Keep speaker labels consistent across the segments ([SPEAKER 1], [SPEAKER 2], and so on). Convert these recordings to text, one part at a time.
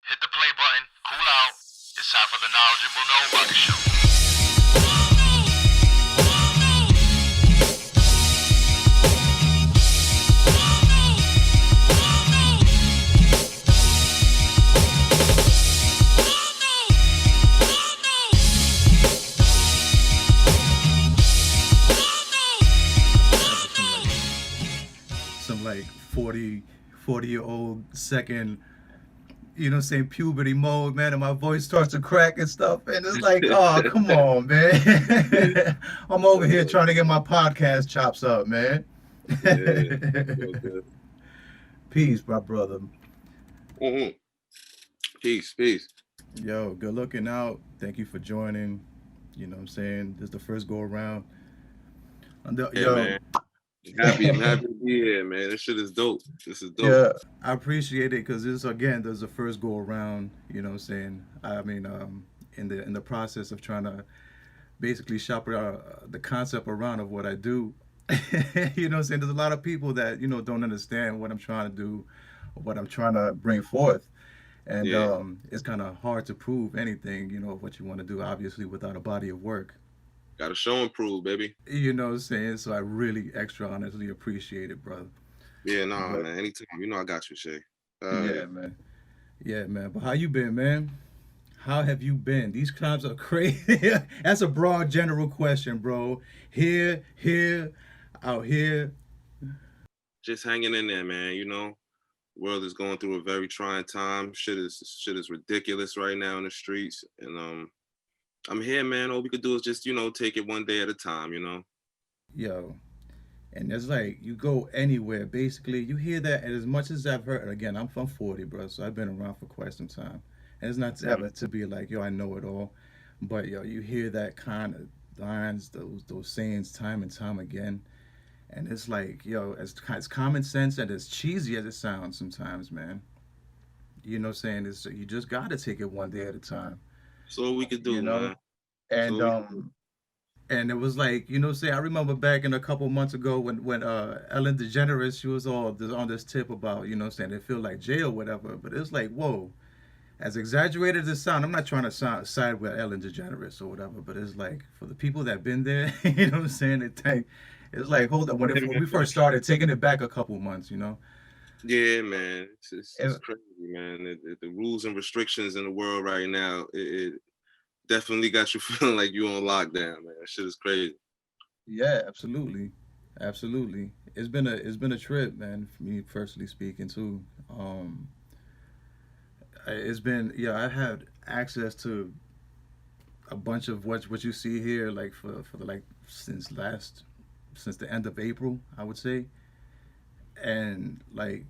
[SPEAKER 1] Hit the play button, cool out. It's time for the Knowledgeable Nobody Show.
[SPEAKER 2] Some like 40-year-old second, you know what I'm saying, puberty mode, man, and my voice starts to crack and stuff. And it's like, oh, come on, man. I'm over here trying to get my podcast chops up, man.
[SPEAKER 3] Yeah, feel good.
[SPEAKER 2] Peace, my brother.
[SPEAKER 3] Mm-hmm. Peace, peace.
[SPEAKER 2] Yo, good looking out. Thank you for joining. You know what I'm saying? This is the first go around.
[SPEAKER 3] Yeah, man. I'm happy to be here, man. This shit is dope. This is dope.
[SPEAKER 2] Yeah, I appreciate it because there's the first go around. You know what I'm saying? I mean, in the process of trying to basically shop the concept around of what I do. You know what I'm saying? There's a lot of people that don't understand what I'm trying to do, or what I'm trying to bring forth, and
[SPEAKER 3] Yeah.
[SPEAKER 2] it's kind of hard to prove anything. Of what you want to do, obviously, without a body of work.
[SPEAKER 3] Got to show and prove, baby.
[SPEAKER 2] You know what I'm saying? So I really extra honestly appreciate it, brother.
[SPEAKER 3] Yeah, nah,
[SPEAKER 2] But
[SPEAKER 3] man. Anytime. I got you, Shay.
[SPEAKER 2] yeah, man. Yeah, man. But how you been, man? How have you been? These times are crazy. That's a broad, general question, bro. Here, out here.
[SPEAKER 3] Just hanging in there, man. World is going through a very trying time. Shit is ridiculous right now in the streets. And I'm here, man. All we could do is just, take it one day at a time.
[SPEAKER 2] Yo. And it's like you go anywhere, basically. You hear that, and as much as I've heard, again, I'm from 40, bro, so I've been around for quite some time. And it's not ever to be like, yo, I know it all. But yo, you hear that kind of lines, those sayings time and time again. And it's like, yo, as common sense and as cheesy as it sounds sometimes, man. You know what I'm saying? You just gotta take it one day at a time.
[SPEAKER 3] That's all we could
[SPEAKER 2] You
[SPEAKER 3] do,
[SPEAKER 2] know?
[SPEAKER 3] man. That's
[SPEAKER 2] And
[SPEAKER 3] all we could do.
[SPEAKER 2] and it was like, say I remember back in a couple months ago when Ellen DeGeneres, she was on this tip about, saying it feel like jail, whatever. But it's like, whoa, as exaggerated as it sound, I'm not trying to side with Ellen DeGeneres or whatever, but it's like for the people that been there, you know what I'm saying? It's like, hold up, when we first started, taking it back a couple months.
[SPEAKER 3] Yeah, man. It's
[SPEAKER 2] It-
[SPEAKER 3] crazy, man. The rules and restrictions in the world right now, it definitely got you feeling like you on lockdown, man. That shit is crazy.
[SPEAKER 2] yeah, absolutely, absolutely. It's been a trip, man, for me personally speaking too. It's been, yeah, I had access to a bunch of what you see here, like for the like since the end of April, I would say. And like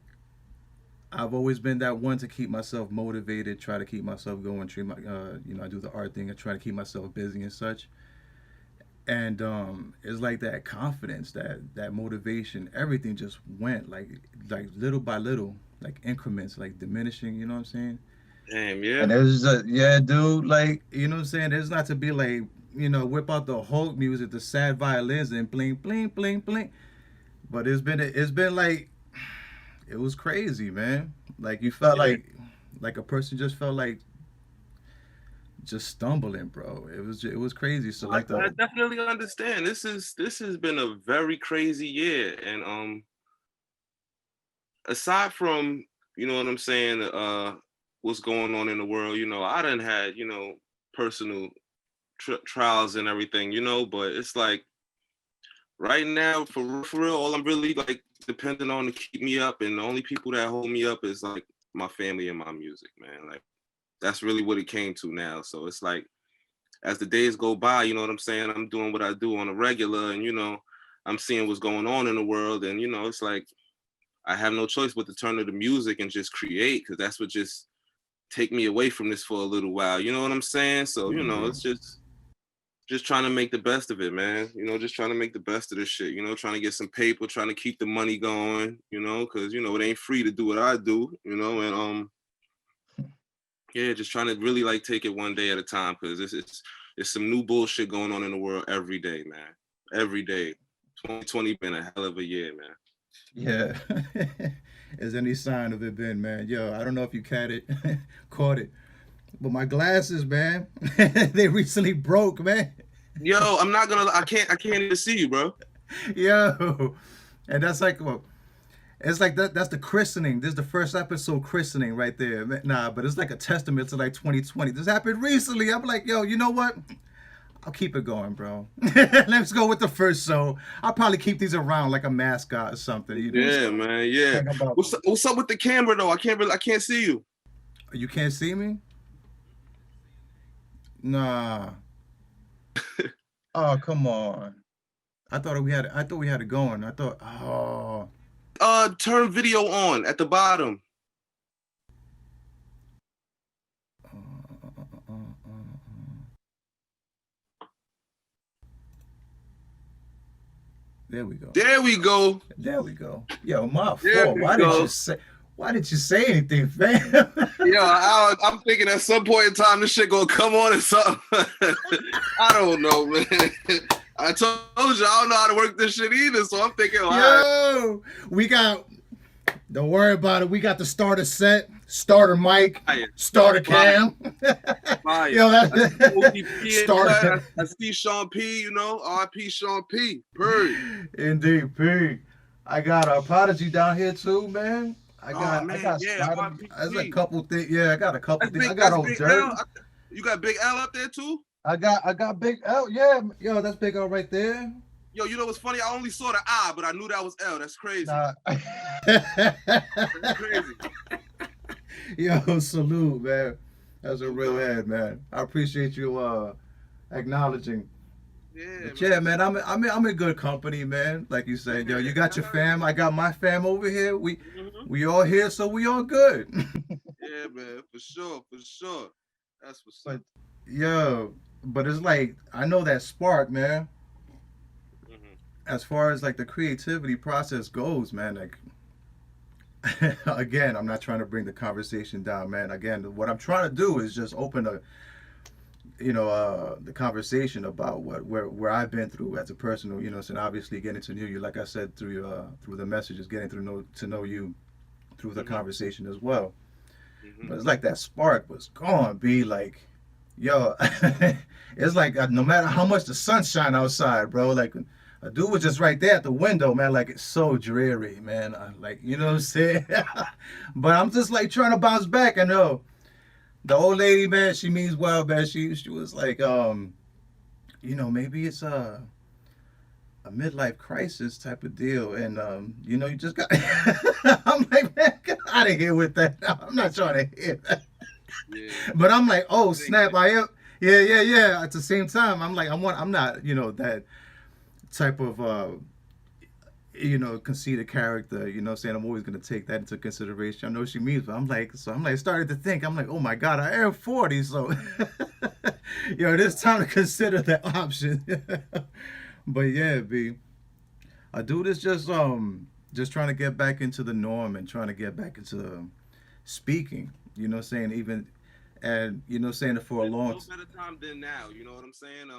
[SPEAKER 2] I've always been that one to keep myself motivated, try to keep myself going, treat my I do the art thing and try to keep myself busy and such. And it's like that confidence, that motivation, everything just went like little by little, like increments, like diminishing, you know what I'm saying?
[SPEAKER 3] Damn,
[SPEAKER 2] And
[SPEAKER 3] yeah.
[SPEAKER 2] there's yeah, dude, like, you know what I'm saying? There's not to be like, whip out the Hulk music, the sad violins and bling, bling, bling, bling. But it's been like, it was crazy, man. Like you felt
[SPEAKER 3] Yeah.
[SPEAKER 2] like a person just felt like just stumbling, bro. It was crazy. So
[SPEAKER 3] I,
[SPEAKER 2] like
[SPEAKER 3] I
[SPEAKER 2] the
[SPEAKER 3] definitely understand. This has been a very crazy year. And aside from, you know what I'm saying, what's going on in the world, I done had, personal trials and everything, but it's like right now, for real, all I'm really like depending on to keep me up, and the only people that hold me up is like my family and my music, man. Like that's really what it came to now. So it's like as the days go by, you know what I'm saying? I'm doing what I do on a regular, and I'm seeing what's going on in the world, and it's like I have no choice but to turn to the music and just create, because that's what just take me away from this for a little while. You know what I'm saying? So it's just trying to make the best of it, man. Just trying to make the best of this shit. Trying to get some paper, trying to keep the money going. Because it ain't free to do what I do. And yeah, just trying to really like take it one day at a time, because it's some new bullshit going on in the world every day, man. Every day. 2020 been a hell of a year, man.
[SPEAKER 2] Yeah. Is any sign of it been, man? Yo, I don't know if you caught it, but my glasses, man, they recently broke, man.
[SPEAKER 3] Yo, I'm not gonna. I can't even see you, bro.
[SPEAKER 2] Yo, and that's like, well, it's like that's the christening. This is the first episode christening right there. Nah, but it's like a testament to like 2020. This happened recently. I'm like, yo, you know what? I'll keep it going, bro. Let's go with the first show. I'll probably keep these around like a mascot or something. You know?
[SPEAKER 3] Yeah, man. Yeah. What's up with the camera though? I can't see you.
[SPEAKER 2] You can't see me? Nah. Oh, come on. I thought we had it going. I thought, oh.
[SPEAKER 3] Turn video on at the bottom.
[SPEAKER 2] There we go.
[SPEAKER 3] There we go.
[SPEAKER 2] There we go. Yo, my
[SPEAKER 3] There
[SPEAKER 2] fault.
[SPEAKER 3] we
[SPEAKER 2] Why
[SPEAKER 3] go.
[SPEAKER 2] did you say anything, fam?
[SPEAKER 3] Yo, I'm thinking at some point in time this shit gonna come on or something. I don't know, man. I told you I don't know how to work this shit either, so I'm thinking, all right.
[SPEAKER 2] Yo, we got. Don't worry about it. We got the starter set, starter mic, starter cam.
[SPEAKER 3] Fire.
[SPEAKER 2] Yo,
[SPEAKER 3] starter. I see Sean P. You know, R.I.P. Sean P. Period.
[SPEAKER 2] Indeed, P. I got a Prodigy down here too, man. I got a couple things. Yeah, I got a couple things. I got old Dirt.
[SPEAKER 3] You got Big L up there too?
[SPEAKER 2] I got Big L. Yeah, yo, that's Big L right there.
[SPEAKER 3] Yo, you know what's funny? I only saw the I, but I knew that was L. That's crazy.
[SPEAKER 2] Nah.
[SPEAKER 3] That's crazy.
[SPEAKER 2] Yo, salute, man. That's a real head, man. I appreciate you acknowledging.
[SPEAKER 3] Yeah,
[SPEAKER 2] man. I'm in good company, man. Like you said, yo, you got your fam. I got my fam over here. We all here, so we all good.
[SPEAKER 3] Yeah, man, for sure. That's what's up.
[SPEAKER 2] Yo, but it's like I know that spark, man. As far as like the creativity process goes, man, like again, I'm not trying to bring the conversation down, man. Again, what I'm trying to do is just open the conversation about where I've been through as a personal, and obviously getting to know you, like I said, through the messages, getting to know you through the conversation as well. But it's like that spark was gone, be like, yo, it's like no matter how much the sun shine outside, bro, like a dude was just right there at the window, man. Like, it's so dreary, man. Like, you know what I'm saying? But I'm just like trying to bounce back. I know the old lady, man, she means well, man. She was like, maybe it's a midlife crisis type of deal. And, you just got, I'm like, man, get out of here with that. I'm not trying to hear that. Yeah. But I'm like, oh, snap, I am. Yeah. At the same time, I'm like, I'm not, that type of conceited character, saying I'm always going to take that into consideration. I know what she means, but I'm like started to think, I'm like, oh my god, I am 40, so it is time to consider that option. But yeah, B, I do this just trying to get back into the norm and trying to get back into speaking, saying even, and saying it for a long
[SPEAKER 3] time. No better time than now, you know what I'm saying?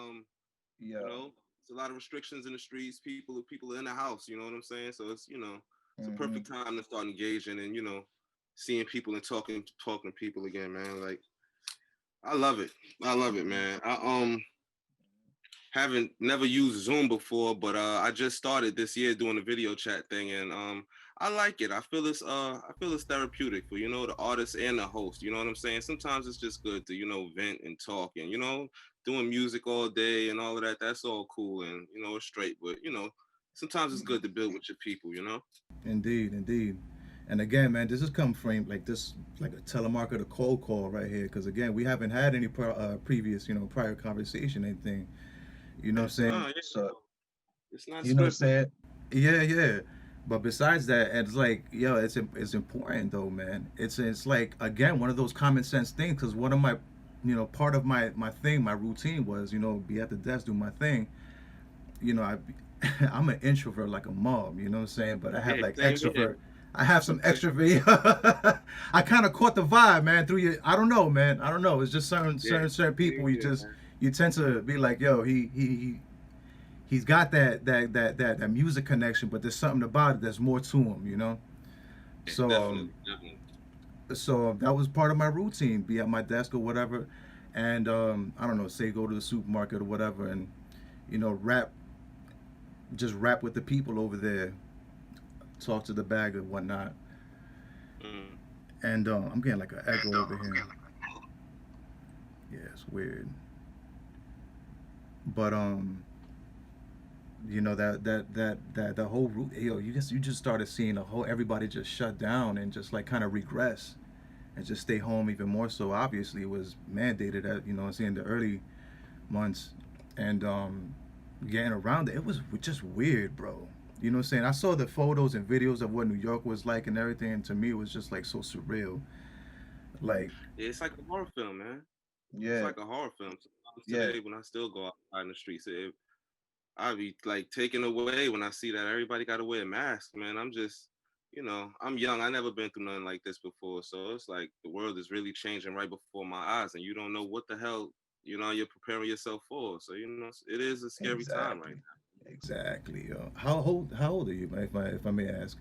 [SPEAKER 2] Yeah.
[SPEAKER 3] It's a lot of restrictions in the streets. People are in the house. You know what I'm saying? So it's it's a perfect time to start engaging and seeing people and talking to people again, man. Like I love it, man. I haven't never used Zoom before, but I just started this year doing a video chat thing, and I like it. I feel it's therapeutic for the artist and the host. You know what I'm saying? Sometimes it's just good to vent and talk, and doing music all day and all of that. That's all cool and it's straight. But sometimes it's good to build with your people.
[SPEAKER 2] Indeed. And again, man, this is come from like a telemarketer cold call right here. Because again, we haven't had any previous prior conversation, anything. You know what I'm saying?
[SPEAKER 3] Yeah.
[SPEAKER 2] So
[SPEAKER 3] it's not.
[SPEAKER 2] You know what I'm saying? Yeah. But besides that, it's like, it's important though, man. It's like, again, one of those common sense things. Because one of my, part of my thing, my routine was, be at the desk, do my thing. I'm an introvert like a mom, you know what I'm saying? But I have like extrovert. I have some extrovert. I kind of caught the vibe, man, through your, I don't know, man. I don't know. It's just certain people you tend to be like, yo, he he's got that music connection, but there's something about it. There's more to him, you know.
[SPEAKER 3] Yeah,
[SPEAKER 2] So
[SPEAKER 3] definitely, definitely.
[SPEAKER 2] that was part of my routine. Be at my desk or whatever, and I don't know, say go to the supermarket or whatever, and rap, just rap with the people over there, talk to the bag and whatnot.
[SPEAKER 3] Mm.
[SPEAKER 2] And I'm getting like an echo over here. Yeah, it's weird. But the whole root, you just started seeing the whole everybody just shut down and just like kind of regress and just stay home even more. So obviously it was mandated at I'm saying the early months, and getting around it, it was just weird, bro. You know what I'm saying? I saw the photos and videos of what New York was like and everything, and to me it was just like so surreal. Like,
[SPEAKER 3] Yeah, it's like a horror film, man. It's
[SPEAKER 2] yeah,
[SPEAKER 3] like a horror film. Sometimes
[SPEAKER 2] yeah,
[SPEAKER 3] today, when I still go outside in the streets, I be like taken away when I see that everybody got to wear a mask, man. I'm just, I'm young. I never been through nothing like this before, so it's like the world is really changing right before my eyes, and you don't know what the hell you're preparing yourself for. So it is a scary time right
[SPEAKER 2] exactly, exactly. Yo, how old are you, man? If I may ask.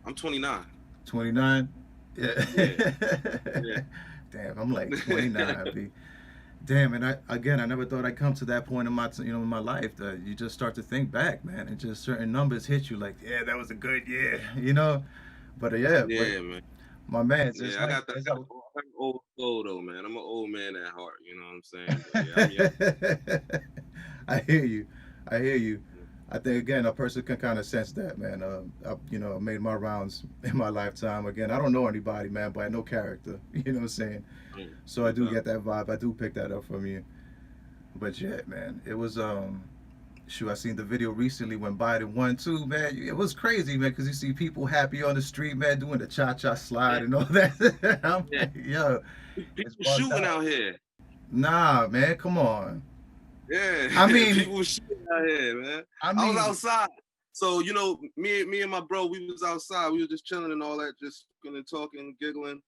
[SPEAKER 3] now. I'm 29.
[SPEAKER 2] 29. Yeah.
[SPEAKER 3] Yeah, yeah.
[SPEAKER 2] Damn, I'm like 29. Damn, and I never thought I'd come to that point in my life that you just start to think back, man, and just certain numbers hit you like, yeah, that was a good year. But yeah, but
[SPEAKER 3] Yeah, man.
[SPEAKER 2] my man, it's
[SPEAKER 3] Yeah,
[SPEAKER 2] just
[SPEAKER 3] I
[SPEAKER 2] like
[SPEAKER 3] got that.
[SPEAKER 2] it's
[SPEAKER 3] I got
[SPEAKER 2] like,
[SPEAKER 3] an old soul though, man. I'm an old man at heart. You know what I'm saying? But yeah, I'm young.
[SPEAKER 2] I hear you, I hear you. I think again, a person can kind of sense that, man. I made my rounds in my lifetime. Again, I don't know anybody, man, but I know character. You know what I'm saying? So I
[SPEAKER 3] No
[SPEAKER 2] do
[SPEAKER 3] doubt.
[SPEAKER 2] get that vibe. I do pick that up from you. But yeah, man, it was shoot, I seen the video recently when Biden won too, man. It was crazy, man, because you see people happy on the street, man, doing the cha-cha slide
[SPEAKER 3] Yeah,
[SPEAKER 2] and all that. I'm
[SPEAKER 3] yeah.
[SPEAKER 2] like, yo, it's
[SPEAKER 3] People
[SPEAKER 2] bugged
[SPEAKER 3] shooting
[SPEAKER 2] out.
[SPEAKER 3] out here.
[SPEAKER 2] Nah, man, come on.
[SPEAKER 3] Yeah,
[SPEAKER 2] I mean,
[SPEAKER 3] people shooting out here, man.
[SPEAKER 2] I
[SPEAKER 3] I was
[SPEAKER 2] mean,
[SPEAKER 3] outside. So, me and my bro, we was outside. We were just chilling and all that, just gonna talking, giggling.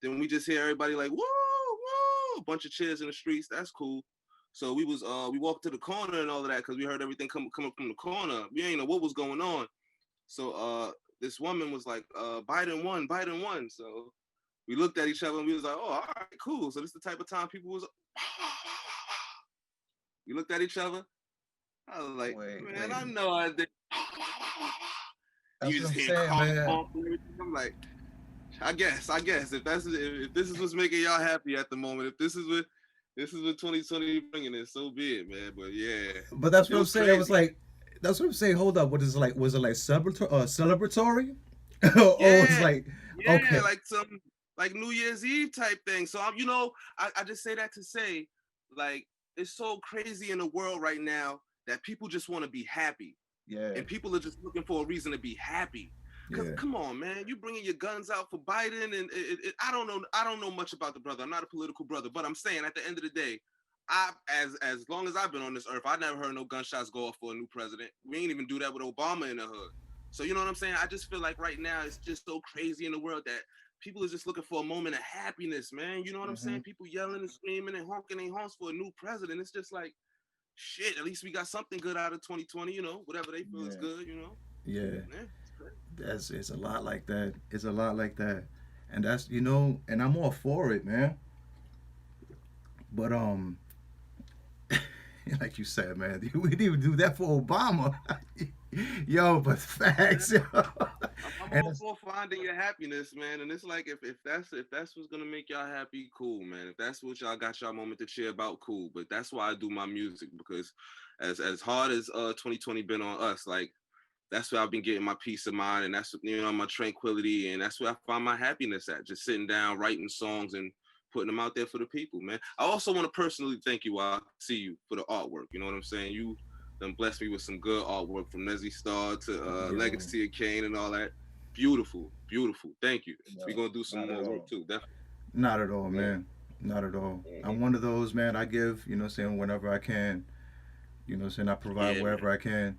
[SPEAKER 3] Then we just hear everybody like, woo, woo, a bunch of cheers in the streets. That's cool. So we walked to the corner and all of that because we heard everything coming from the corner. We ain't know what was going on. So this woman was like, Biden won, Biden won. So we looked at each other and we was like, oh, all right, cool. So this is the type of time people was we looked at each other. I was like,
[SPEAKER 2] wait,
[SPEAKER 3] man,
[SPEAKER 2] wait.
[SPEAKER 3] I know I did. And
[SPEAKER 2] That's
[SPEAKER 3] you
[SPEAKER 2] what
[SPEAKER 3] just
[SPEAKER 2] I'm
[SPEAKER 3] hear
[SPEAKER 2] saying,
[SPEAKER 3] car
[SPEAKER 2] man.
[SPEAKER 3] honk and everything. I'm like, I guess if this is what's making y'all happy at the moment, if this is what 2020 bringing in, so be it, man. But yeah,
[SPEAKER 2] But that's
[SPEAKER 3] it
[SPEAKER 2] what I'm
[SPEAKER 3] was
[SPEAKER 2] saying. I was
[SPEAKER 3] crazy.
[SPEAKER 2] like, that's what I'm saying. Hold up, what is it like? Was it like celebratory? Or it's
[SPEAKER 3] Yeah,
[SPEAKER 2] like,
[SPEAKER 3] yeah,
[SPEAKER 2] okay,
[SPEAKER 3] like some like New Year's Eve type thing. So I just say that to say, like, it's so crazy in the world right now that people just want to be happy.
[SPEAKER 2] yeah,
[SPEAKER 3] And people are just looking for a reason to be happy. Cause
[SPEAKER 2] yeah,
[SPEAKER 3] come on, man, you bringing your guns out for Biden, and I don't know much about the brother. I'm not a political brother, but I'm saying at the end of the day, as long as I've been on this earth, I never heard no gunshots go off for a new president. We ain't even do that with Obama in the hood. So you know what I'm saying? I just feel like right now it's just so crazy in the world that people are just looking for a moment of happiness, man. You know what I'm
[SPEAKER 2] hmm
[SPEAKER 3] saying? People yelling and screaming and honking their horns for a new president. It's just like shit. At least we got something good out of 2020. Whatever they feel is
[SPEAKER 2] yeah,
[SPEAKER 3] good.
[SPEAKER 2] yeah.
[SPEAKER 3] Yeah, it's crazy.
[SPEAKER 2] That's It's a lot like that. It's a lot like that, and that's and I'm all for it, man. But like you said, man, we didn't even do that for Obama. Yo, but facts, yo.
[SPEAKER 3] I'm
[SPEAKER 2] And
[SPEAKER 3] all
[SPEAKER 2] it's
[SPEAKER 3] for finding your happiness, man. And it's like if that's what's gonna make y'all happy, cool, man. If that's what y'all got y'all moment to cheer about, cool. But that's why I do my music because as hard as 2020 been on us, like that's where I've been getting my peace of mind and that's my tranquility and that's where I find my happiness at. Just sitting down, writing songs and putting them out there for the people, man. I also want to personally thank you while I see you for the artwork. You know what I'm saying? You done blessed me with some good artwork from Nezzy Star to
[SPEAKER 2] yo,
[SPEAKER 3] Legacy of Kaine and all that. Beautiful, beautiful. Thank you. We're
[SPEAKER 2] yo,
[SPEAKER 3] gonna do some
[SPEAKER 2] not at
[SPEAKER 3] more work
[SPEAKER 2] all.
[SPEAKER 3] too, definitely.
[SPEAKER 2] Not at all,
[SPEAKER 3] Yeah.
[SPEAKER 2] man. Not at all. I'm
[SPEAKER 3] Mhm.
[SPEAKER 2] one of those, man. I give, saying whenever I can. Saying I provide
[SPEAKER 3] Yeah, man.
[SPEAKER 2] wherever I can.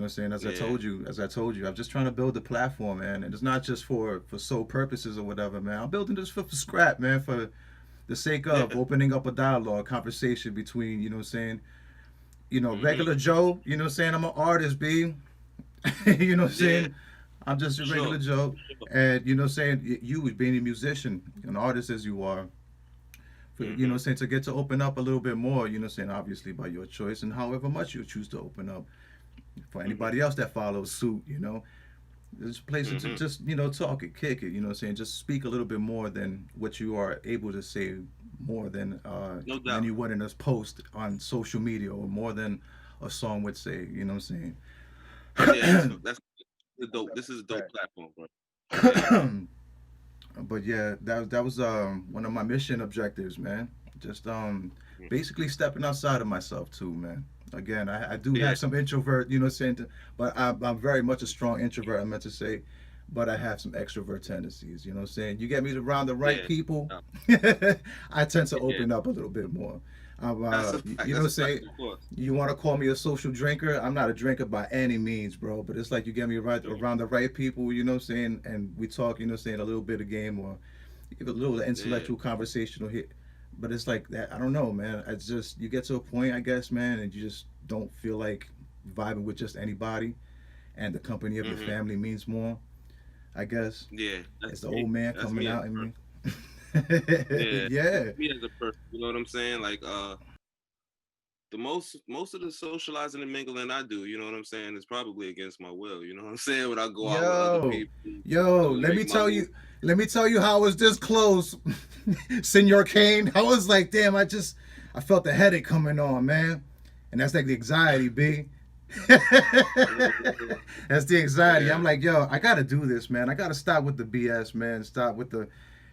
[SPEAKER 2] Saying
[SPEAKER 3] Yeah.
[SPEAKER 2] as I told you, I'm just trying to build a platform, man, and it's not just for sole purposes or whatever, man. I'm building this for scrap, man, for the sake of
[SPEAKER 3] Yeah.
[SPEAKER 2] opening up a dialogue, conversation between, regular Joe, you know what I'm saying? I'm an artist, B. You know what I'm
[SPEAKER 3] Yeah,
[SPEAKER 2] saying? I'm just a
[SPEAKER 3] sure.
[SPEAKER 2] regular Joe. And you know what I'm saying? You being a musician, an artist as you are, for, you know what I'm
[SPEAKER 3] Mm-hmm.
[SPEAKER 2] saying, to get to open up a little bit more, you know what I'm saying, obviously by your choice and however much you choose to open up for
[SPEAKER 3] Mm-hmm.
[SPEAKER 2] anybody else that follows suit, there's places to
[SPEAKER 3] Mm-hmm.
[SPEAKER 2] just, talk it, kick it, you know what I'm saying, just speak a little bit more than what you are able to say, more
[SPEAKER 3] No
[SPEAKER 2] than
[SPEAKER 3] doubt.
[SPEAKER 2] you would in a post on social media, or more than a song would say, you know what
[SPEAKER 3] Yeah,
[SPEAKER 2] I'm
[SPEAKER 3] that's the dope. This is a dope
[SPEAKER 2] saying?
[SPEAKER 3] platform, bro. Yeah.
[SPEAKER 2] But yeah, that was one of my mission objectives, man. Just
[SPEAKER 3] Mhm.
[SPEAKER 2] basically stepping outside of myself too, man. Again, I do
[SPEAKER 3] Yeah.
[SPEAKER 2] have some introvert, you know, saying, but I'm very much a strong introvert. I meant to say, but I have some extrovert tendencies. You know, what I'm saying, you get me around the right
[SPEAKER 3] Yeah.
[SPEAKER 2] people,
[SPEAKER 3] Uh,
[SPEAKER 2] I tend to
[SPEAKER 3] yeah.
[SPEAKER 2] open up a little bit more.
[SPEAKER 3] That's a fact.
[SPEAKER 2] You know,
[SPEAKER 3] That's a fact.
[SPEAKER 2] say
[SPEAKER 3] Of course.
[SPEAKER 2] you want to call me a social drinker. I'm not a drinker by any means, bro. But it's like you get me right
[SPEAKER 3] Sure.
[SPEAKER 2] around the right people. You know, what I'm saying, and we talk. You know, what I'm saying, a little bit of game, or a little
[SPEAKER 3] Yeah.
[SPEAKER 2] intellectual conversational hit. But it's like that. I don't know, man. It's just you get to a point, I guess, man, and you just don't feel like vibing with just anybody, and the company of your
[SPEAKER 3] Hmm.
[SPEAKER 2] family means more. I guess
[SPEAKER 3] Yeah.
[SPEAKER 2] it's
[SPEAKER 3] That's
[SPEAKER 2] the
[SPEAKER 3] me.
[SPEAKER 2] old man
[SPEAKER 3] That's
[SPEAKER 2] coming
[SPEAKER 3] me as
[SPEAKER 2] out
[SPEAKER 3] a
[SPEAKER 2] in
[SPEAKER 3] person.
[SPEAKER 2] me.
[SPEAKER 3] Yeah.
[SPEAKER 2] Yeah.
[SPEAKER 3] That's me as a person. You know what I'm saying? Like the most of the socializing and mingling I do, you know what I'm saying, is probably against my will. You know what I'm saying? When I go out with other
[SPEAKER 2] Yo,
[SPEAKER 3] people,
[SPEAKER 2] yo, let me
[SPEAKER 3] make my
[SPEAKER 2] tell
[SPEAKER 3] little
[SPEAKER 2] you, let me tell you how I was this close, Senor Kaine. I was like, damn, I felt the headache coming on, man, and that's like the anxiety, B. That's the anxiety. I'm
[SPEAKER 3] yeah.
[SPEAKER 2] like, yo, I gotta do this, man. I gotta stop with the BS, man. Stop with the,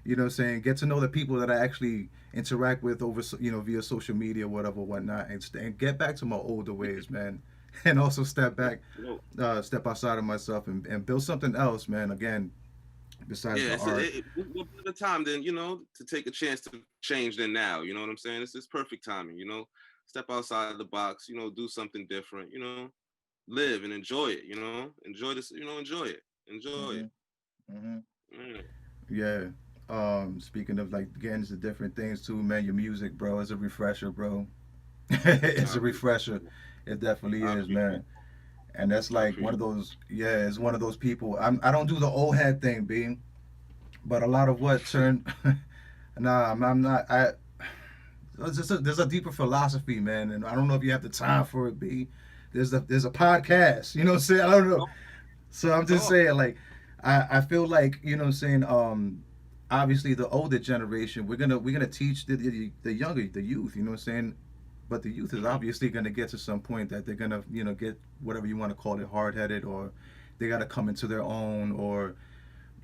[SPEAKER 2] what I'm saying, get to know the people that I actually interact with over, via social media, whatever, whatnot, and get back to my older ways, man. And also step back,
[SPEAKER 3] No.
[SPEAKER 2] step outside of myself, and build something else, man. Again, besides
[SPEAKER 3] Yeah,
[SPEAKER 2] the art.
[SPEAKER 3] what better time than to take a chance to change than now? You know what I'm saying? It's perfect timing. Step outside of the box. Do something different. Live and enjoy it. Enjoy this. Enjoy it. Enjoy it.
[SPEAKER 2] Hmm. Hmm.
[SPEAKER 3] Mm,
[SPEAKER 2] Yeah. Speaking of like getting into different things too, man. Your music, bro, is a refresher, bro.
[SPEAKER 3] I
[SPEAKER 2] It's a
[SPEAKER 3] appreciate
[SPEAKER 2] refresher.
[SPEAKER 3] it.
[SPEAKER 2] It definitely
[SPEAKER 3] I
[SPEAKER 2] is,
[SPEAKER 3] appreciate.
[SPEAKER 2] man. And that's
[SPEAKER 3] I
[SPEAKER 2] like one
[SPEAKER 3] appreciate.
[SPEAKER 2] of those. Yeah, it's one of those people. I don't do the old head thing, B. But a lot of what turned. Nah, I'm not. There's a deeper philosophy, man, and I don't know if you have the time for it, B. There's a podcast. You know what I'm saying? I don't know.
[SPEAKER 3] Talk,
[SPEAKER 2] So I'm just
[SPEAKER 3] talk.
[SPEAKER 2] saying, like, I feel like, you know what I'm saying, obviously the older generation, we're gonna teach the younger, the youth, you know what I'm saying? But the youth is
[SPEAKER 3] Hmm.
[SPEAKER 2] obviously gonna get to some point that they're gonna, get whatever you want to call it, hard headed, or they gotta come into their own, or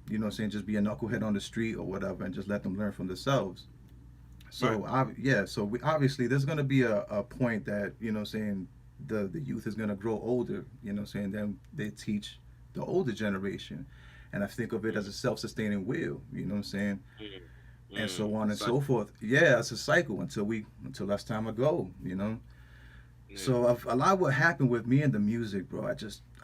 [SPEAKER 2] you know what I'm saying, just be a knucklehead on the street or whatever, and just let them learn from themselves.
[SPEAKER 3] Right.
[SPEAKER 2] So yeah, so we obviously there's gonna be a point that, you know what I'm saying, the youth is gonna grow older, you know what I'm saying, then they teach the older generation. And I think of it as a
[SPEAKER 3] Mm,
[SPEAKER 2] self-sustaining wheel, you know what I'm saying,
[SPEAKER 3] mm,
[SPEAKER 2] and so
[SPEAKER 3] the
[SPEAKER 2] on and so
[SPEAKER 3] cycle.
[SPEAKER 2] forth. Yeah, it's a cycle until that's time to go, you know.
[SPEAKER 3] Yeah.
[SPEAKER 2] So a lot what happened with me and the music, bro.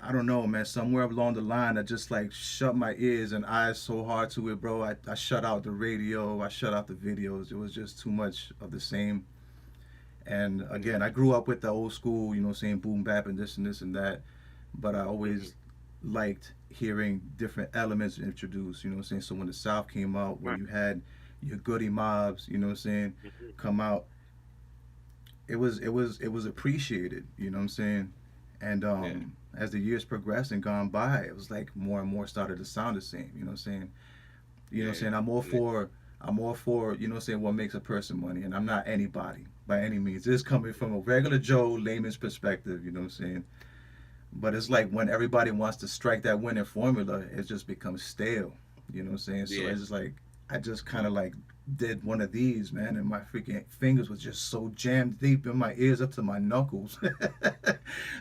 [SPEAKER 2] I don't know, man. Somewhere along the line, I just like shut my ears and eyes so hard to it, bro. I shut out the radio. I shut out the videos. It was just too much of the same. And
[SPEAKER 3] Yeah.
[SPEAKER 2] again, I grew up with the old school, saying boom bap and this and this and that. But I
[SPEAKER 3] Hmm.
[SPEAKER 2] always liked hearing different elements introduced, you know what I'm saying? So when the South came out, when
[SPEAKER 3] Right.
[SPEAKER 2] you had your goody mobs, you know what I'm saying,
[SPEAKER 3] Hmm.
[SPEAKER 2] come out, it was appreciated, you know what I'm saying? And
[SPEAKER 3] Yeah.
[SPEAKER 2] as the years progressed and gone by, it was like more and more started to sound the same, you know what I'm saying? You know what I'm
[SPEAKER 3] Yeah.
[SPEAKER 2] saying?
[SPEAKER 3] Yeah.
[SPEAKER 2] I'm all for, you know what I'm saying, what makes a person money, and I'm not anybody by any means. This is coming from a regular Joe layman's perspective, you know what I'm saying? But it's like when everybody wants to strike that winning formula, it just becomes stale. You know what I'm saying? So
[SPEAKER 3] Yeah.
[SPEAKER 2] it's just like I just kind of like did one of these, man, and my freaking fingers was just so jammed deep in my ears up to my knuckles.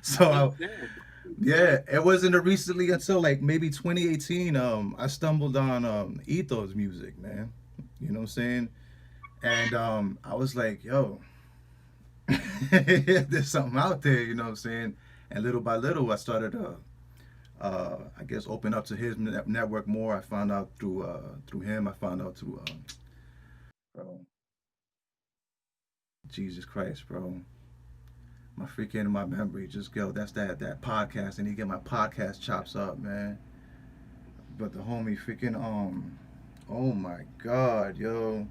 [SPEAKER 3] I
[SPEAKER 2] so
[SPEAKER 3] understand.
[SPEAKER 2] yeah, it wasn't recently until like maybe 2018. I stumbled on Ethos music, man. You know what I'm saying? And I was like, yo, there's something out there. You know what I'm saying? And little by little, I started I guess open up to his network more. I found out through him. I found out through bro, Jesus Christ, bro. my memory just go. That's that podcast, and he get my podcast chops up, man. But the homie freaking oh my god, yo.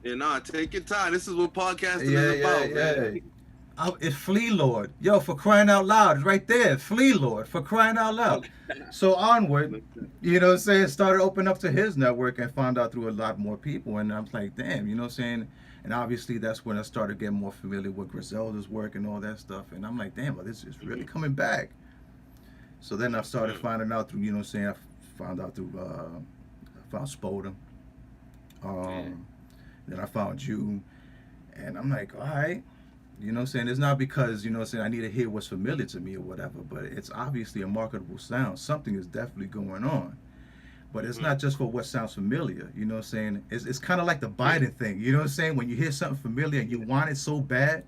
[SPEAKER 3] Yeah, nah, take your time. This is what podcasting is
[SPEAKER 2] Yeah, yeah,
[SPEAKER 3] about,
[SPEAKER 2] yeah.
[SPEAKER 3] man.
[SPEAKER 2] It's Flea Lord. Yo, for crying out loud. It's right there. Flea Lord, for crying out loud.
[SPEAKER 3] Okay.
[SPEAKER 2] So onward, you know what I'm saying, started opening up to his network and found out through a lot more people. And I'm like, damn, you know what I'm saying? And obviously that's when I started getting more familiar with Griselda's work and all that stuff. And I'm like, damn, well, this is really coming back. So then I started finding out through, you know what I'm saying, I found out through, I found Spoda.
[SPEAKER 3] Yeah.
[SPEAKER 2] Then I found you. And I'm like, all right. You know what I'm saying? It's not because, you know what I'm saying, I need to hear what's familiar to me or whatever, but it's obviously a marketable sound. Something is definitely going on. But it's not just for what sounds familiar. You know what I'm saying? It's kind of like the Biden thing. You know what I'm saying? When you hear something familiar and you want it so bad,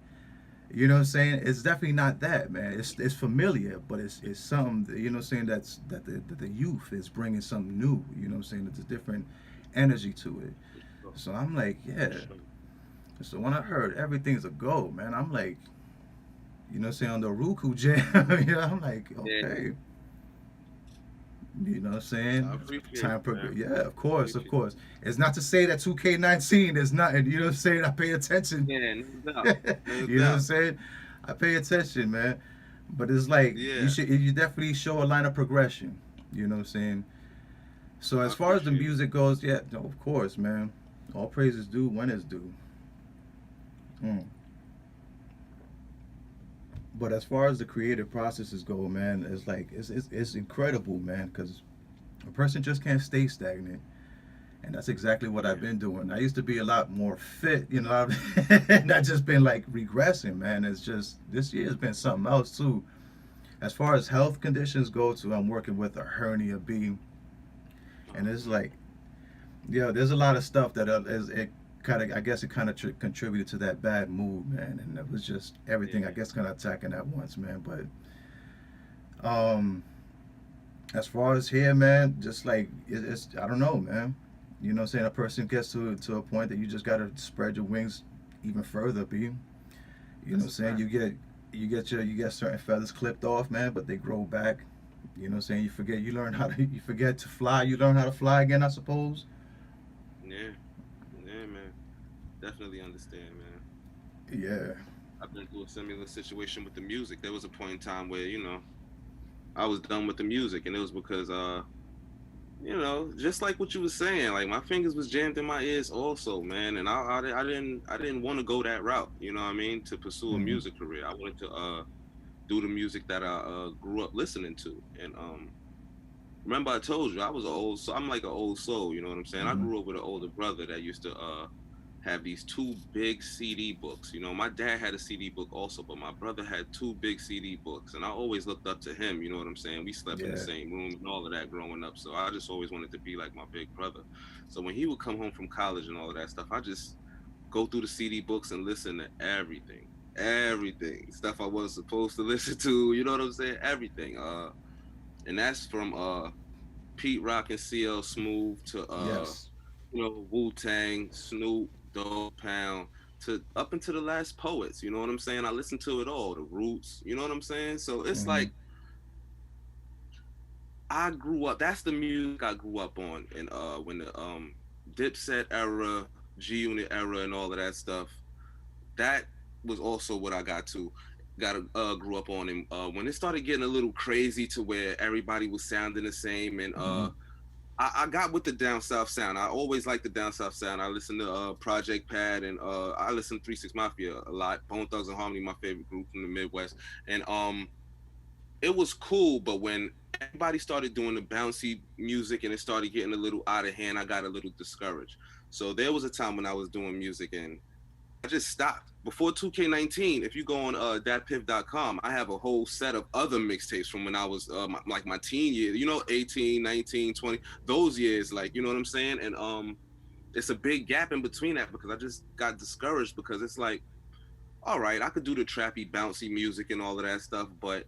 [SPEAKER 2] you know what I'm saying? It's definitely not that, man. It's familiar, but it's something, you know what I'm saying, that the youth is bringing something new. You know what I'm saying? It's a different energy to it. So I'm like, yeah. So when I heard everything's a go, man, I'm like, you know what I'm saying, on the Roku jam, you know, I'm like,
[SPEAKER 3] Yeah.
[SPEAKER 2] okay. You know what I'm
[SPEAKER 3] I
[SPEAKER 2] saying?
[SPEAKER 3] appreciate
[SPEAKER 2] Time
[SPEAKER 3] it, man.
[SPEAKER 2] progress. Yeah, of course, of
[SPEAKER 3] Appreciate
[SPEAKER 2] course. It's not to say that 2K19 is not, you know what I'm saying? I pay attention.
[SPEAKER 3] it. Yeah, no
[SPEAKER 2] You
[SPEAKER 3] doubt. No
[SPEAKER 2] know what I'm
[SPEAKER 3] doubt.
[SPEAKER 2] saying? I pay attention, man. But it's like
[SPEAKER 3] Yeah,
[SPEAKER 2] you definitely show a line of progression. You know what I'm saying? So
[SPEAKER 3] I
[SPEAKER 2] as far as the
[SPEAKER 3] appreciate it.
[SPEAKER 2] music goes, yeah, no, of course, man. All praises due when it's due. Mm. But as far as the creative processes go, man, it's like it's incredible, man, because a person just can't stay stagnant. And that's exactly what I've
[SPEAKER 3] Yeah.
[SPEAKER 2] been doing. I used to be a lot more fit, you know, and I just been like regressing, man. It's just this year has been something else too. As far as health conditions go, too, I'm working with a hernia B, and
[SPEAKER 3] Oh
[SPEAKER 2] it's
[SPEAKER 3] man.
[SPEAKER 2] like, yeah, there's a lot of stuff that is it kind of, I guess it kind of contributed to that bad mood, man. And it was just everything, I
[SPEAKER 3] Yeah.
[SPEAKER 2] guess, kind of attacking at once, man. But as far as here, man, just like it's I don't know, man. You know what I'm saying? A person gets to a point that you just gotta spread your wings even further, B. You know what
[SPEAKER 3] That's
[SPEAKER 2] I'm
[SPEAKER 3] a
[SPEAKER 2] saying?
[SPEAKER 3] fact.
[SPEAKER 2] You get certain feathers clipped off, man, but they grow back. You know what I'm saying? You learn how to you forget to fly, you learn how to fly again, I suppose.
[SPEAKER 3] Yeah. Yeah, man. Definitely understand, man.
[SPEAKER 2] Yeah.
[SPEAKER 3] I've been through a similar situation with the music. There was a point in time where, I was done with the music, and it was because just like what you were saying, like my fingers was jammed in my ears also, man, and I didn't want to go that route, you know what I mean, to pursue a
[SPEAKER 2] Hmm.
[SPEAKER 3] music career. I wanted to do the music that I grew up listening to. And remember I told you I was an old so I'm like an old soul, you know what I'm saying? I
[SPEAKER 2] Hmm.
[SPEAKER 3] grew up with an older brother that used to have these two big CD books. You know, my dad had a CD book also, but my brother had two big CD books, and I always looked up to him. You know what I'm saying? We slept in the
[SPEAKER 2] Yeah.
[SPEAKER 3] same room and all of that growing up, so I just always wanted to be like my big brother. So when he would come home from college and all of that stuff, I just go through the CD books and listen to everything, stuff I wasn't supposed to listen to. You know what I'm saying? Everything. And that's from Pete Rock and CL Smooth to
[SPEAKER 2] Yes.
[SPEAKER 3] Wu Tang, Snoop, Dogg Pound, to up into the last poets. You know what I'm saying? I listen to it all, the Roots. You know what I'm saying? So it's
[SPEAKER 2] Hmm.
[SPEAKER 3] like I grew up. That's the music I grew up on, and when the Dipset era, G Unit era, and all of that stuff. That was also what I grew up on. And when it started getting a little crazy to where everybody was sounding the same, and
[SPEAKER 2] Hmm.
[SPEAKER 3] I got with the down south sound. I always liked the down south sound. I listened to Project Pad, and I listened to 3 6 Mafia a lot. Bone Thugs and Harmony, my favorite group from the Midwest. And it was cool, but when everybody started doing the bouncy music and it started getting a little out of hand, I got a little discouraged. So there was a time when I was doing music and I just stopped. Before 2K19, if you go on datpiff.com, I have a whole set of other mixtapes from when I was like my teen years, 18, 19, 20, those years, like, you know what I'm saying? And it's a big gap in between that because I just got discouraged because it's like, all right, I could do the trappy, bouncy music and all of that stuff, but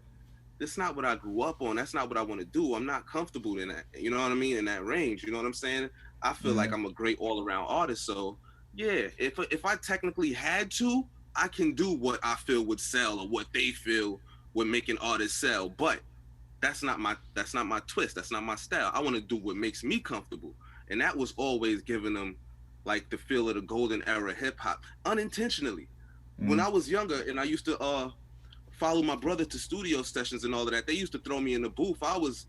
[SPEAKER 3] that's not what I grew up on. That's not what I want to do. I'm not comfortable in that. You know what I mean? In that range. You know what I'm saying? I feel
[SPEAKER 2] Hmm.
[SPEAKER 3] like I'm a great all around artist. So yeah, if I technically had to, I can do what I feel would sell or what they feel would make an artist sell, but that's not my twist. That's not my style. I want to do what makes me comfortable, and that was always giving them like the feel of the golden era hip hop unintentionally. When I was younger and I used to follow my brother to studio sessions and all of that, they used to throw me in the booth. I was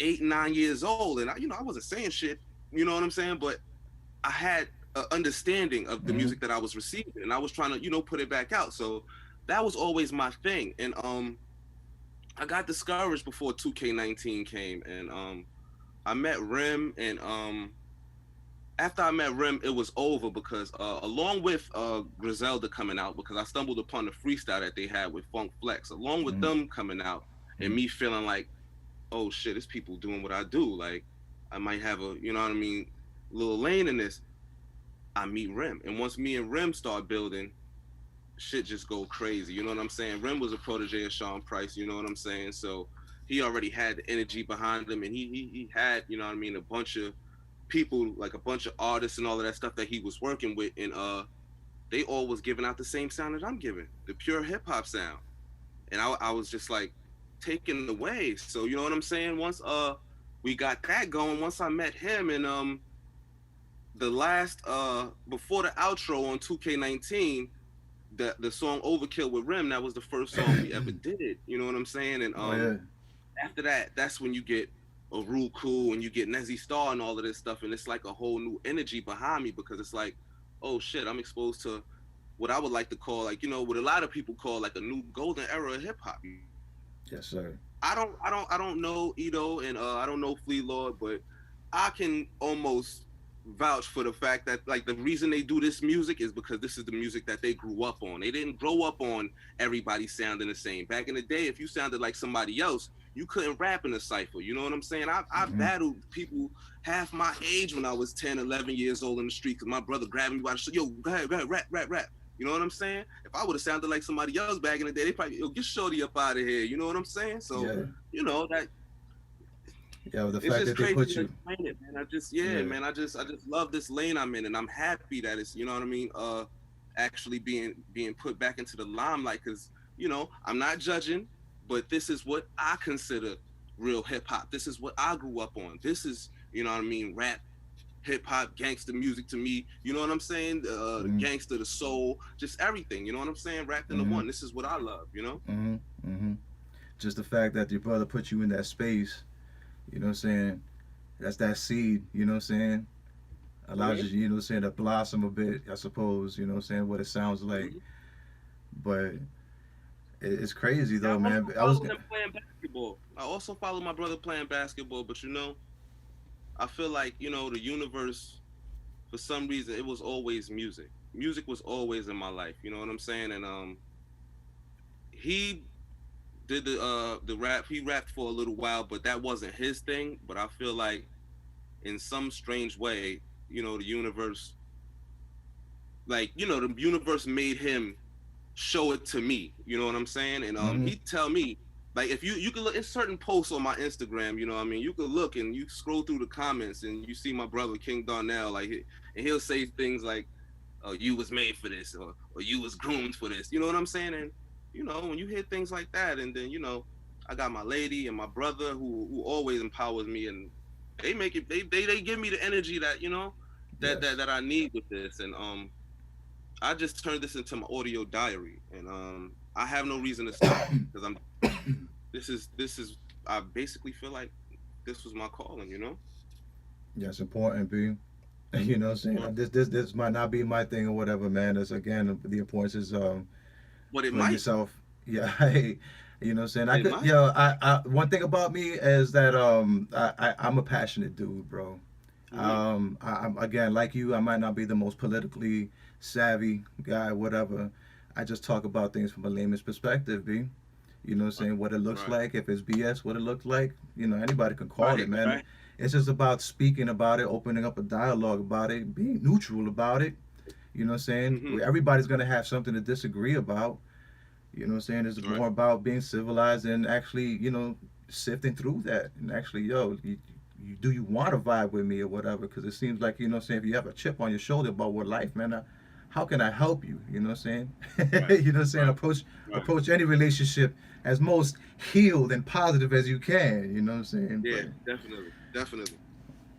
[SPEAKER 3] 8, 9 years old, and I wasn't saying shit. You know what I'm saying? But I had an understanding of the music that I was receiving, and I was trying to put it back out. So that was always my thing, and I got discouraged before 2K19 came, and I met Rim, and after I met Rim, it was over because along with Griselda coming out, because I stumbled upon the freestyle that they had with Funk Flex, along with them coming out, and me feeling like, oh shit, it's people doing what I do. Like, I might have a, little lane in this. I meet Rim, and once me and Rim start building, shit just go crazy. You know what I'm saying? Rim was a protege of Sean Price. You know what I'm saying? So he already had the energy behind him, and he had, a bunch of people, like a bunch of artists and all of that stuff that he was working with, and they all was giving out the same sound that I'm giving, the pure hip hop sound, and I was just like taken away. So you know what I'm saying? Once we got that going, once I met him, and the last before the outro on 2K19, the song Overkill with Rim, that was the first song we ever did. You know what I'm saying? And after that, that's when you get a Rule Cool and you get Nezzy Star and all of this stuff, and it's like a whole new energy behind me, because it's like, oh shit, I'm exposed to what I would like to call, like, what a lot of people call like a new golden era of hip hop.
[SPEAKER 2] Yes, sir.
[SPEAKER 3] I don't know Ito, and I don't know Fleet Lord, but I can almost vouch for the fact that, like, the reason they do this music is because this is the music that they grew up on. They didn't grow up on everybody sounding the same. Back in the day, if you sounded like somebody else, you couldn't rap in a cypher. You know what I'm saying? I battled people half my age when I was 10, 11 years old in the street, because my brother grabbed me by the shoulder, yo, go ahead, rap. You know what I'm saying? If I would have sounded like somebody else back in the day, they probably, yo, get Shorty up out of here. You know what I'm saying? So, that.
[SPEAKER 2] Yeah, the
[SPEAKER 3] It's
[SPEAKER 2] fact
[SPEAKER 3] just
[SPEAKER 2] that they
[SPEAKER 3] crazy
[SPEAKER 2] put
[SPEAKER 3] to
[SPEAKER 2] you.
[SPEAKER 3] explain it, man. Man, I just love this lane I'm in, and I'm happy that it's, you know what I mean, actually being put back into the limelight, because, I'm not judging, but this is what I consider real hip hop. This is what I grew up on. This is, you know what I mean, rap, hip hop, gangster music to me. You know what I'm saying? The gangster, the soul, just everything. You know what I'm saying? Wrapped into one. This is what I love.
[SPEAKER 2] Just the fact that your brother put you in that space, you know what I'm saying? That's that seed, you know what I'm saying? Allows you, you know what I'm saying, to blossom a bit, I suppose, you know what I'm saying, what it sounds like. But it's crazy though, man.
[SPEAKER 3] I was playing basketball. I also follow my brother playing basketball, but I feel like, the universe, for some reason, it was always music. Music was always in my life, you know what I'm saying? And he did the rap. He rapped for a little while, but that wasn't his thing. But I feel like in some strange way, the universe, like, the universe made him show it to me. You know what I'm saying? And he'd tell me, like, if you can look in certain posts on my Instagram, you know what I mean? You could look and you scroll through the comments and you see my brother King Darnell, like, and he'll say things like, "Oh, you was made for this," or "You was groomed for this." You know what I'm saying? And when you hear things like that, and then I got my lady and my brother who always empowers me, and they make it. They give me the energy that that I need with this, and I just turned this into my audio diary, and I have no reason to stop, because this is I basically feel like this was my calling.
[SPEAKER 2] Yeah, it's important, B. You know what I'm saying? This might not be my thing or whatever, man. It's, again, the importance is
[SPEAKER 3] But it might.
[SPEAKER 2] yourself. Yeah, you know what I'm saying? I one thing about me is that I'm a passionate dude, bro. I'm, again, like you, I might not be the most politically savvy guy, whatever. I just talk about things from a layman's perspective, B. You know what I'm saying? What it looks like, if it's BS, what it looks like. Anybody can call it, man.
[SPEAKER 3] Right.
[SPEAKER 2] It's just about speaking about it, opening up a dialogue about it, being neutral about it. You know what I'm saying? Everybody's going to have something to disagree about. You know what I'm saying? It's more about being civilized and actually, sifting through that. And actually, do you want to vibe with me or whatever? Because it seems like, you know what I'm saying, if you have a chip on your shoulder about what life, man, how can I help you? You know what I'm saying?
[SPEAKER 3] Right.
[SPEAKER 2] You know what I'm saying?
[SPEAKER 3] Right. Right.
[SPEAKER 2] Approach any relationship as most healed and positive as you can. You know what I'm saying?
[SPEAKER 3] Yeah, definitely. Definitely.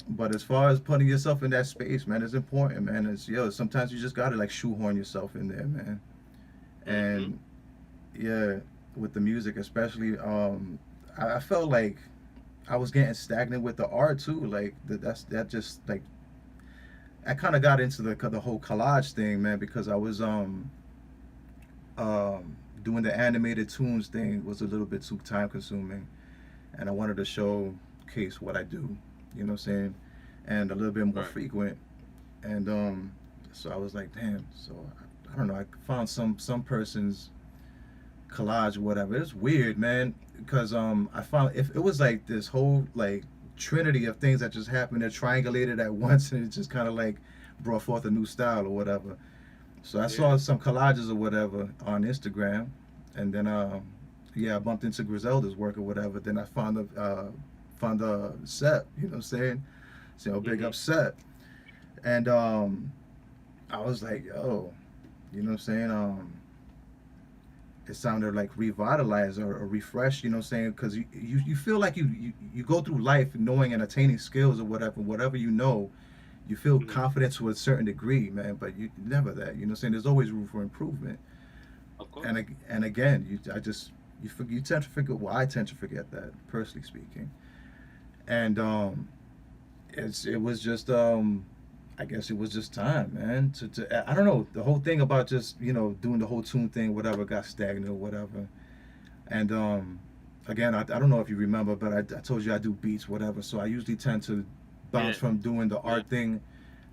[SPEAKER 2] But as far as putting yourself in that space, man, it's important, man. It's sometimes you just gotta like shoehorn yourself in there, man.
[SPEAKER 3] Mm-hmm.
[SPEAKER 2] And yeah, with the music especially, I felt like I was getting stagnant with the art too. Like that just like I kind of got into the whole collage thing, man, because I was doing the animated tunes thing was a little bit too time consuming, and I wanted to showcase what I do. You know what I'm saying? And a little bit more
[SPEAKER 3] Right.
[SPEAKER 2] frequent. And so I was like, damn. So I don't know. I found some person's collage or whatever. It's weird, man, because I found if it was like this whole like trinity of things that just happened that triangulated at once, and it just kind of like brought forth a new style or whatever. So I
[SPEAKER 3] Yeah.
[SPEAKER 2] saw some collages or whatever on Instagram, and then yeah, I bumped into Griselda's work or whatever. Then I found the set. You know what I'm saying? So big
[SPEAKER 3] Mm-hmm.
[SPEAKER 2] upset, and I was like, yo, you know what I'm saying? It sounded like revitalized or refreshed, you know what I'm saying? Because you feel like you go through life knowing and attaining skills or whatever you know, you feel
[SPEAKER 3] Mm-hmm.
[SPEAKER 2] confident to a certain degree, man, but you never that, you know what I'm saying? There's always room for improvement.
[SPEAKER 3] Of course.
[SPEAKER 2] And again, you tend to forget, well, I tend to forget that, personally speaking. And it was just I guess it was just time, man. To I don't know, the whole thing about just doing the whole tune thing, whatever, got stagnant or whatever. And again, I don't know if you remember, but I told you I do beats, whatever. So I usually tend to bounce
[SPEAKER 3] Yeah.
[SPEAKER 2] from doing the
[SPEAKER 3] Yeah.
[SPEAKER 2] art thing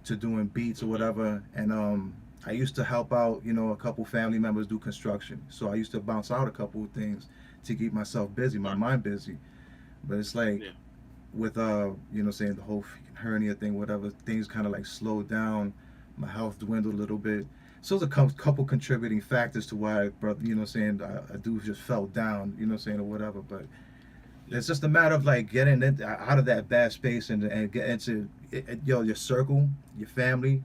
[SPEAKER 2] to doing beats or
[SPEAKER 3] Mm-hmm.
[SPEAKER 2] whatever. And I used to help out, a couple family members do construction. So I used to bounce out a couple of things to keep myself busy, my
[SPEAKER 3] Right.
[SPEAKER 2] mind busy. But it's like
[SPEAKER 3] Yeah.
[SPEAKER 2] with saying the whole hernia thing, whatever, things kind of like slowed down. My health dwindled a little bit. So there's a couple contributing factors to why, brother, saying I do just fell down, saying or whatever. But
[SPEAKER 3] Yeah.
[SPEAKER 2] it's just a matter of like getting out of that bad space and get into your circle, your family.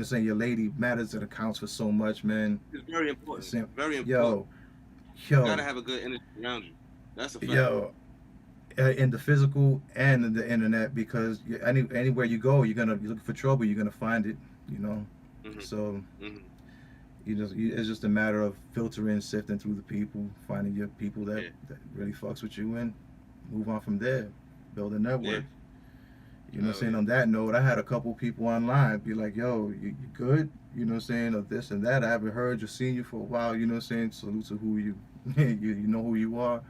[SPEAKER 2] Saying your lady matters and accounts for so much, man.
[SPEAKER 3] It's very important.
[SPEAKER 2] Saying,
[SPEAKER 3] Very important.
[SPEAKER 2] yo,
[SPEAKER 3] You gotta
[SPEAKER 2] yo,
[SPEAKER 3] have a good energy around you. That's a fact.
[SPEAKER 2] yo, in the physical and in the internet, because anywhere you go, you're looking for trouble, you're gonna find it, you know.
[SPEAKER 3] Mm-hmm.
[SPEAKER 2] So
[SPEAKER 3] Mm-hmm.
[SPEAKER 2] it's just a matter of filtering, sifting through the people, finding your people that,
[SPEAKER 3] Yeah.
[SPEAKER 2] that really fucks with you, and move on from there, build a
[SPEAKER 3] Yeah.
[SPEAKER 2] network. You know what I'm
[SPEAKER 3] Oh
[SPEAKER 2] saying?
[SPEAKER 3] yeah.
[SPEAKER 2] On that note, I had a couple people online be like, yo, you good? You know what I'm saying? Or this and that. I haven't heard or seen you for a while. You know what I'm saying? Salute to who you, you know who you are.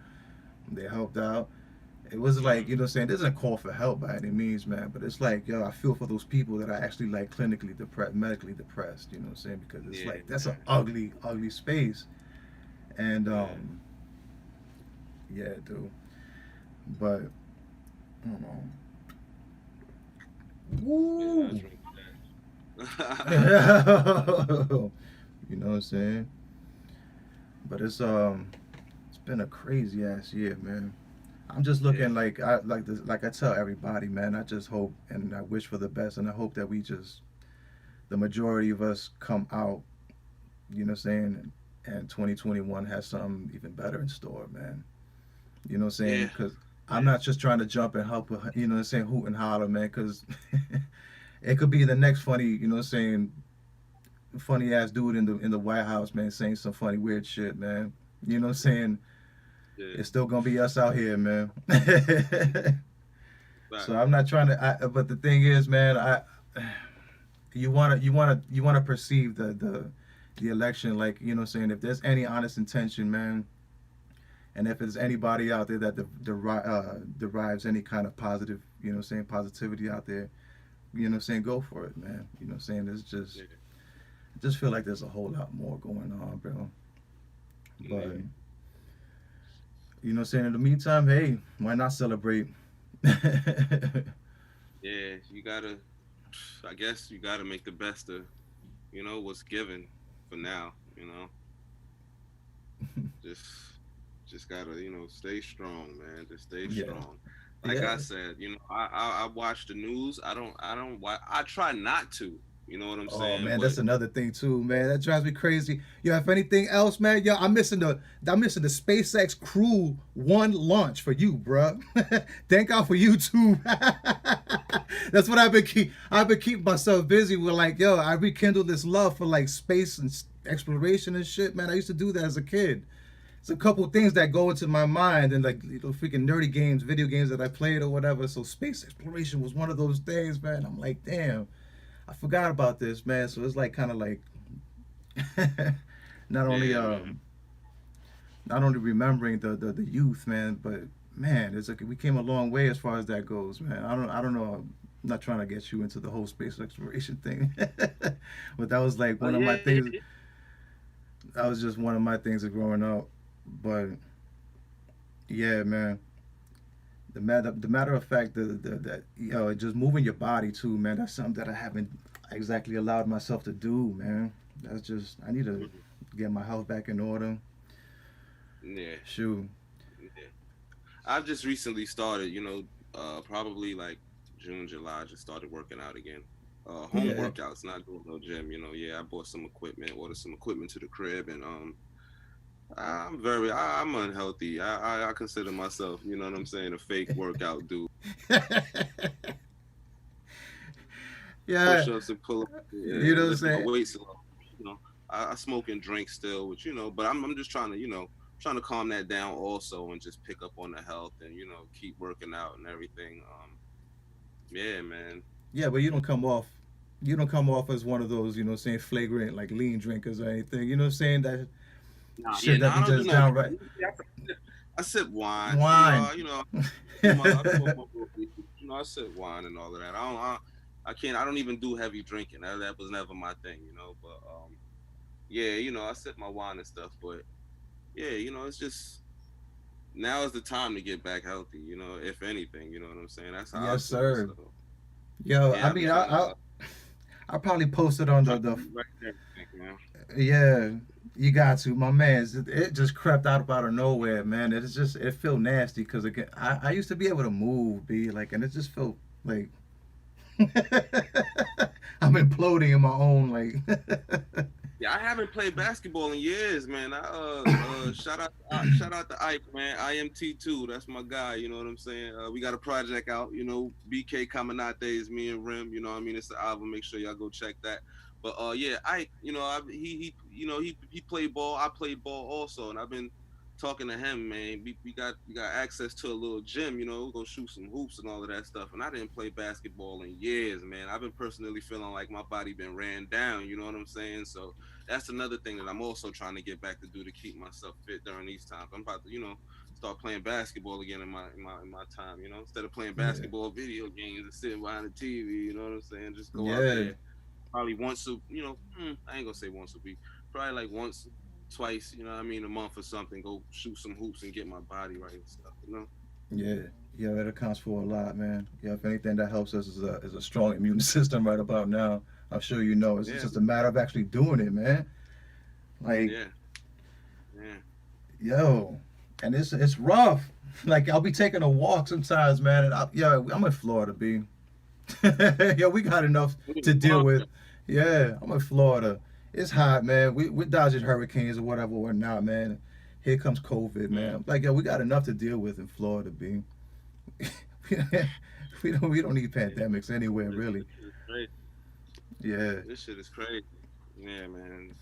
[SPEAKER 2] They helped out. It was
[SPEAKER 3] Mm-hmm.
[SPEAKER 2] like, you know what I'm saying? This isn't a call for help by any means, man. But it's like, yo, I feel for those people that are actually like clinically depressed, medically depressed, you know what I'm saying? Because it's
[SPEAKER 3] Yeah.
[SPEAKER 2] like, that's an
[SPEAKER 3] Man.
[SPEAKER 2] ugly, ugly space. And,
[SPEAKER 3] Yeah.
[SPEAKER 2] yeah, dude. But, I don't know.
[SPEAKER 3] Yeah. I
[SPEAKER 2] Woo!
[SPEAKER 3] drink
[SPEAKER 2] You
[SPEAKER 3] that.
[SPEAKER 2] know what I'm saying? But it's been a crazy ass year, man. I'm just
[SPEAKER 3] Yeah.
[SPEAKER 2] looking like I tell everybody, man. I just hope and I wish for the best, and I hope that the majority of us come out. You know what I'm saying? And 2021 has something even better in store, man. You know what I'm saying?
[SPEAKER 3] Yeah.
[SPEAKER 2] Because I'm
[SPEAKER 3] Yeah.
[SPEAKER 2] not just trying to jump and help. You know what I'm saying? Hoot and holler, man. Because it could be the next funny. You know what I'm saying? Funny ass dude in the White House, man, saying some funny weird shit, man. You know what I'm saying?
[SPEAKER 3] Yeah.
[SPEAKER 2] It's still gonna be us out here, man.
[SPEAKER 3] Right.
[SPEAKER 2] So I'm not trying to. But the thing is, man, you wanna perceive the election like, you know what I'm saying. If there's any honest intention, man, and if there's anybody out there that derives any kind of positive, you know what I'm saying, positivity out there, you know what I'm saying, go for it, man. You know what I'm saying. It's just
[SPEAKER 3] Yeah.
[SPEAKER 2] I just feel like there's a whole lot more going on, bro.
[SPEAKER 3] Yeah.
[SPEAKER 2] But you know what I'm saying? In the meantime, hey, why not celebrate?
[SPEAKER 3] Yeah. You gotta. I guess you gotta make the best of what's given for now. Just just gotta stay strong, man. Just stay
[SPEAKER 2] Yeah.
[SPEAKER 3] strong. Like
[SPEAKER 2] Yeah.
[SPEAKER 3] I said, I watch the news. I don't watch. I try not to. You know what I'm
[SPEAKER 2] Oh
[SPEAKER 3] saying?
[SPEAKER 2] man,
[SPEAKER 3] But
[SPEAKER 2] that's another thing too, man. That drives me crazy. Yo, if anything else, man, yo, I'm missing the SpaceX Crew One launch for you, bruh. Thank God for you too. That's what I've been keeping myself busy with. Like, yo, I rekindled this love for like space and exploration and shit, man. I used to do that as a kid. It's a couple things that go into my mind and like freaking nerdy games, video games that I played or whatever. So space exploration was one of those things, man. I'm like, damn. I forgot about this, man. So it's like kind of like not only
[SPEAKER 3] yeah, man.
[SPEAKER 2] not only remembering the youth, man, but man, it's like we came a long way as far as that goes, man. I don't know. I'm not trying to get you into the whole space exploration thing, but that was like one of my
[SPEAKER 3] Yeah,
[SPEAKER 2] things. That was just one of my things of growing up. But yeah, man. The matter of fact, that you know, just moving your body too, man. That's something that I haven't exactly allowed myself to do, man. That's just I need to get my health back in order.
[SPEAKER 3] yeah,
[SPEAKER 2] Shoot.
[SPEAKER 3] yeah. I've just recently started, probably like June, July, I just started working out again. Home
[SPEAKER 2] Yeah.
[SPEAKER 3] workouts, not doing no gym, Yeah, I bought some equipment, ordered some equipment to the crib, and I'm unhealthy. I consider myself, you know what I'm saying, a fake workout dude.
[SPEAKER 2] Yeah.
[SPEAKER 3] Push-ups and pull-ups,
[SPEAKER 2] You know
[SPEAKER 3] and
[SPEAKER 2] what I'm
[SPEAKER 3] lift my
[SPEAKER 2] saying?
[SPEAKER 3] weights a lot. I smoke and drink still, which but I'm just trying to, trying to calm that down also and just pick up on the health and keep working out and everything. Yeah, man.
[SPEAKER 2] Yeah, but you don't come off. You don't come off as one of those, you know, what I'm saying flagrant like lean drinkers or anything. You know what I'm saying? That
[SPEAKER 3] Nah, yeah,
[SPEAKER 2] shit
[SPEAKER 3] no,
[SPEAKER 2] that be
[SPEAKER 3] I don't do
[SPEAKER 2] just
[SPEAKER 3] no.
[SPEAKER 2] downright
[SPEAKER 3] I sip wine.
[SPEAKER 2] wine.
[SPEAKER 3] I smoke my I sip wine and all of that. I can't. I don't even do heavy drinking. That was never my thing, But yeah, I sip my wine and stuff. But yeah, it's just now is the time to get back healthy. If anything, you know what I'm saying. That's how I
[SPEAKER 2] Yes,
[SPEAKER 3] feel.
[SPEAKER 2] sir.
[SPEAKER 3] So
[SPEAKER 2] Yo,
[SPEAKER 3] yeah,
[SPEAKER 2] I
[SPEAKER 3] I've been
[SPEAKER 2] mean,
[SPEAKER 3] trying to.
[SPEAKER 2] I probably posted on
[SPEAKER 3] Trying to
[SPEAKER 2] the
[SPEAKER 3] be right there, man.
[SPEAKER 2] yeah. You got to, my man. It just crept out of nowhere, man. It's just it feel nasty because again, I used to be able to move, be like, and it just felt like I'm imploding in my own like.
[SPEAKER 3] Yeah, I haven't played basketball in years, man. Shout out to Ike, man. IMT2, that's my guy. You know what I'm saying? We got a project out. BK Caminantes, me and Rim. You know what I mean? It's an album. Make sure y'all go check that. But yeah, Ike. He played ball. I played ball also, and I've been talking to him, man. We got access to a little gym. We're gonna shoot some hoops and all of that stuff. And I didn't play basketball in years, man. I've been personally feeling like my body been ran down. You know what I'm saying? So that's another thing that I'm also trying to get back to do to keep myself fit during these times. I'm about to, start playing basketball again in my time. Instead of playing
[SPEAKER 2] Yeah,
[SPEAKER 3] basketball video games and sitting behind the TV. You know what I'm saying? Just go out
[SPEAKER 2] yeah,
[SPEAKER 3] there, probably once a, I ain't gonna say once a week, probably like once, twice. You know what I mean, a month or something. Go shoot some hoops and get my body right and stuff.
[SPEAKER 2] yeah. Yeah, that accounts for a lot, man. Yeah, if anything, that helps us is a strong immune system right about now. I'm sure you know. It's
[SPEAKER 3] Yeah,
[SPEAKER 2] just a matter of actually doing it, man. Like,
[SPEAKER 3] yeah, yeah.
[SPEAKER 2] yo, and it's rough. Like I'll be taking a walk sometimes, man, and I'm in Florida, B. Yeah, we got enough to deal with. Yeah, I'm in Florida. It's hot, man. We're dodging hurricanes or whatever, whatnot, man. Here comes COVID, man. Like, yo, we got enough to deal with in Florida, B. We don't need pandemics anywhere, really.
[SPEAKER 3] This shit is crazy.
[SPEAKER 2] Yeah,
[SPEAKER 3] This shit is crazy. Yeah, man.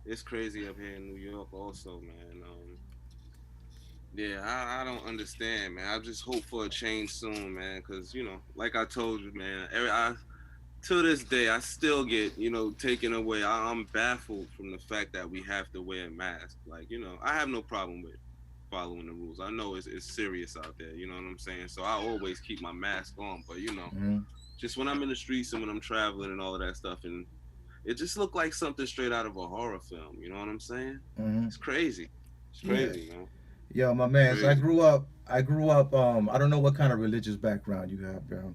[SPEAKER 3] It's crazy up here in New York, also, man. Yeah, I don't understand, man. I just hope for a change soon, man. Because like I told you, man. To this day, I still get taken away. I'm baffled from the fact that we have to wear a mask. Like I have no problem with following the rules. I know it's serious out there. You know what I'm saying? So I always keep my mask on. But
[SPEAKER 2] hmm
[SPEAKER 3] just when I'm in the streets and when I'm traveling and all of that stuff, and it just looked like something straight out of a horror film. You know what I'm saying?
[SPEAKER 2] hmm
[SPEAKER 3] It's crazy. It's
[SPEAKER 2] yeah.
[SPEAKER 3] crazy, man.
[SPEAKER 2] Yo, my man. So I
[SPEAKER 3] Crazy.
[SPEAKER 2] grew up. I don't know what kind of religious background you have, bro.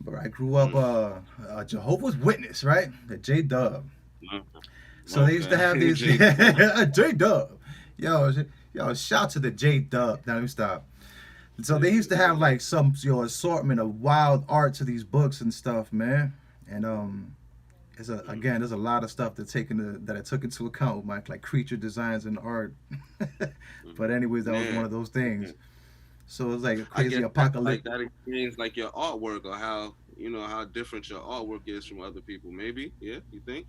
[SPEAKER 2] But I grew up
[SPEAKER 3] Mm.
[SPEAKER 2] Jehovah's Witness, right? The J Dub.
[SPEAKER 3] Mm.
[SPEAKER 2] So they used to have
[SPEAKER 3] Okay.
[SPEAKER 2] these
[SPEAKER 3] J.
[SPEAKER 2] J Dub. Yo, shout to the J Dub. Now let me stop. So they used to have like some assortment of wild art to these books and stuff, man. And again, there's a lot of stuff that I took into account with my like creature designs and art.
[SPEAKER 3] Mhm.
[SPEAKER 2] But anyways, that was one
[SPEAKER 3] Yeah.
[SPEAKER 2] of those things.
[SPEAKER 3] Yeah.
[SPEAKER 2] So it's like a
[SPEAKER 3] I
[SPEAKER 2] crazy
[SPEAKER 3] guess that's like
[SPEAKER 2] apocalyptic.
[SPEAKER 3] that explains like your artwork or how how different your artwork is from other people. Maybe, yeah. You think?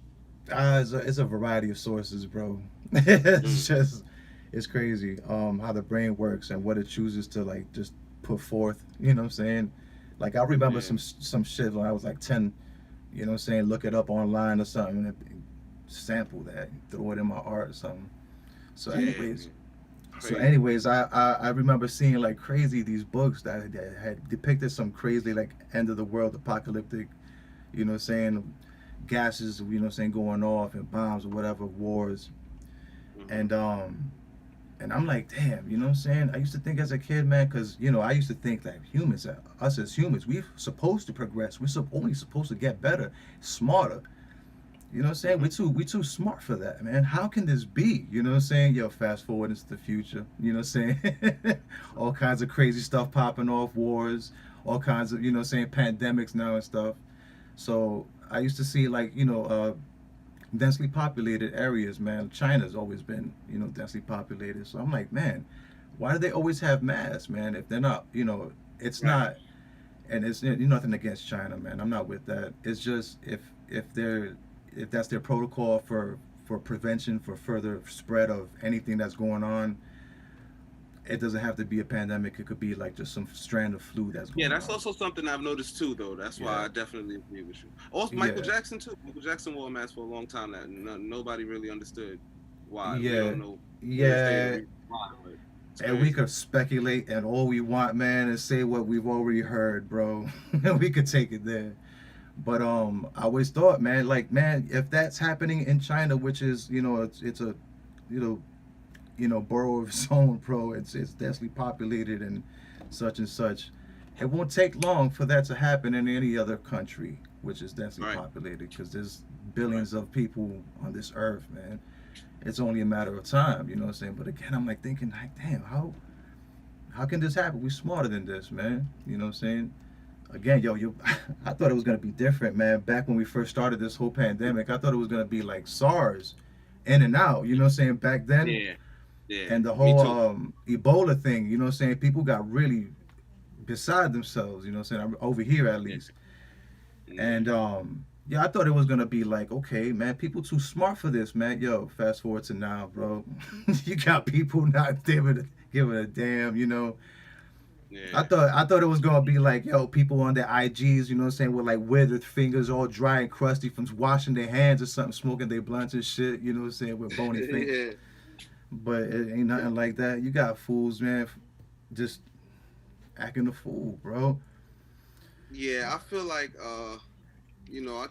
[SPEAKER 2] It's a variety of sources, bro.
[SPEAKER 3] Mm,
[SPEAKER 2] It's just it's crazy how the brain works and what it chooses to like just put forth. You know what I'm saying? Like I remember
[SPEAKER 3] yeah,
[SPEAKER 2] some shit when I was like 10. You know what I'm saying? Look it up online or something and sample that, throw it in my art or something. So
[SPEAKER 3] yeah,
[SPEAKER 2] anyways,
[SPEAKER 3] man.
[SPEAKER 2] so
[SPEAKER 3] Crazy.
[SPEAKER 2] anyways, I remember seeing like crazy these books that had depicted some crazy like end of the world apocalyptic, you know what I'm saying, gases, you know what I'm saying, going off and bombs or whatever, wars.
[SPEAKER 3] Hmm.
[SPEAKER 2] And I'm like, damn, you know what I'm saying? I used to think as a kid, man, because, I used to think that humans, us as humans, we're supposed to progress. We're only supposed to get better, smarter. You know what I'm saying?
[SPEAKER 3] Hmm.
[SPEAKER 2] We too smart for that, man. How can this be? You know what I'm saying? Yo, fast forward into the future. You know what I'm saying? All kinds of crazy stuff popping off, wars, all kinds of, you know what I'm saying, pandemics now and stuff. So I used to see like, densely populated areas, man. China's always been, densely populated. So I'm like, man, why do they always have masks, man? If they're not, it's
[SPEAKER 3] Right.
[SPEAKER 2] not, and it's nothing against China, man. I'm not with that. It's just if they're if that's their protocol for prevention for further spread of anything that's going on, it doesn't have to be a pandemic. It could be like just some strand of flu that's
[SPEAKER 3] Yeah,
[SPEAKER 2] going
[SPEAKER 3] that's
[SPEAKER 2] on.
[SPEAKER 3] also something I've noticed too, though. That's
[SPEAKER 2] Yeah,
[SPEAKER 3] why I definitely agree with you. Also, Michael
[SPEAKER 2] yeah,
[SPEAKER 3] Jackson too. Michael Jackson wore a mask for a long time. That nobody really understood why. We
[SPEAKER 2] yeah,
[SPEAKER 3] don't know to this day the
[SPEAKER 2] yeah.
[SPEAKER 3] reason why, but it's
[SPEAKER 2] And we
[SPEAKER 3] crazy.
[SPEAKER 2] could speculate and all we want, man, and say what we've already heard, bro. And we could take it there. But I always thought, man, like, man, if that's happening in China, which is, it's a, you know, borough of its own, bro. It's densely populated and such. It won't take long for that to happen in any other country which is densely
[SPEAKER 3] Right.
[SPEAKER 2] populated because there's
[SPEAKER 3] Right.
[SPEAKER 2] billions of people on this earth, man. It's only a matter of time, you know what I'm saying? But again, I'm like thinking, like, damn, how can this happen? We smarter than this, man. You know what I'm saying? Again, yo, I thought it was gonna be different, man. Back when we first started this whole pandemic, I thought it was gonna be like SARS, in and out. You know what I'm saying? Back then,
[SPEAKER 3] Yeah. Yeah.
[SPEAKER 2] and the
[SPEAKER 3] Me
[SPEAKER 2] whole
[SPEAKER 3] too.
[SPEAKER 2] Ebola thing. You know what I'm saying? People got really beside themselves. You know what I'm saying? Over here at
[SPEAKER 3] Yeah.
[SPEAKER 2] least.
[SPEAKER 3] Yeah.
[SPEAKER 2] And yeah, I thought it was gonna be like, okay, man, people too smart for this, man. Yo, fast forward to now, bro. You got people not giving a damn.
[SPEAKER 3] Yeah.
[SPEAKER 2] I thought it was gonna be like, yo, people on their IGs, you know what I'm saying, with like withered fingers all dry and crusty from washing their hands or something, smoking their blunts and shit, you know what I'm saying, with bony fingers.
[SPEAKER 3] Yeah.
[SPEAKER 2] But it ain't nothing like that. You got fools, man, just acting a fool, bro.
[SPEAKER 3] Yeah. I feel like I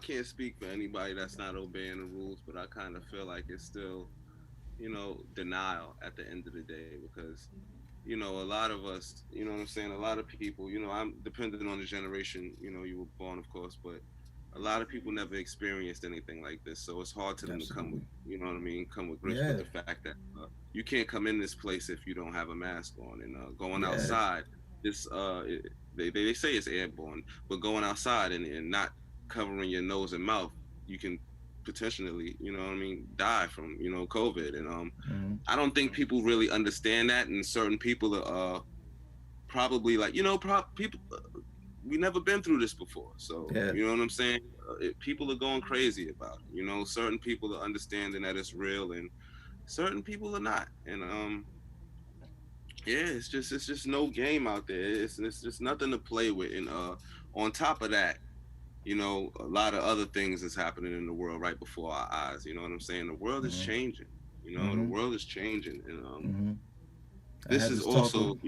[SPEAKER 3] can't speak for anybody that's not obeying the rules, but I kind of feel like it's still, denial at the end of the day because a lot of us, what I'm saying, a lot of people, I'm dependent on the generation, you were born, of course, but a lot of people never experienced anything like this. So it's hard to them to come with,
[SPEAKER 2] Absolutely.
[SPEAKER 3] what I mean, come with grips with
[SPEAKER 2] Yeah,
[SPEAKER 3] the fact that you can't come in this place if you don't have a mask on and going
[SPEAKER 2] yeah,
[SPEAKER 3] outside. This, they say it's airborne, but going outside and not covering your nose and mouth, you can potentially, what I mean, die from, COVID. And
[SPEAKER 2] mm-hmm.
[SPEAKER 3] I don't think people really understand that, and certain people are probably like, people. We never been through this before, so
[SPEAKER 2] Yeah,
[SPEAKER 3] you know what I'm saying. People are going crazy about it. Certain people are understanding that it's real, and certain people are not. And yeah, it's just no game out there. It's just nothing to play with. And on top of that, a lot of other things is happening in the world right before our eyes. You know what I'm saying? The world is
[SPEAKER 2] mm-hmm.
[SPEAKER 3] changing. The
[SPEAKER 2] Mm-hmm.
[SPEAKER 3] world is changing, and
[SPEAKER 2] Mm-hmm. I
[SPEAKER 3] this
[SPEAKER 2] had
[SPEAKER 3] is
[SPEAKER 2] this talk with.
[SPEAKER 3] also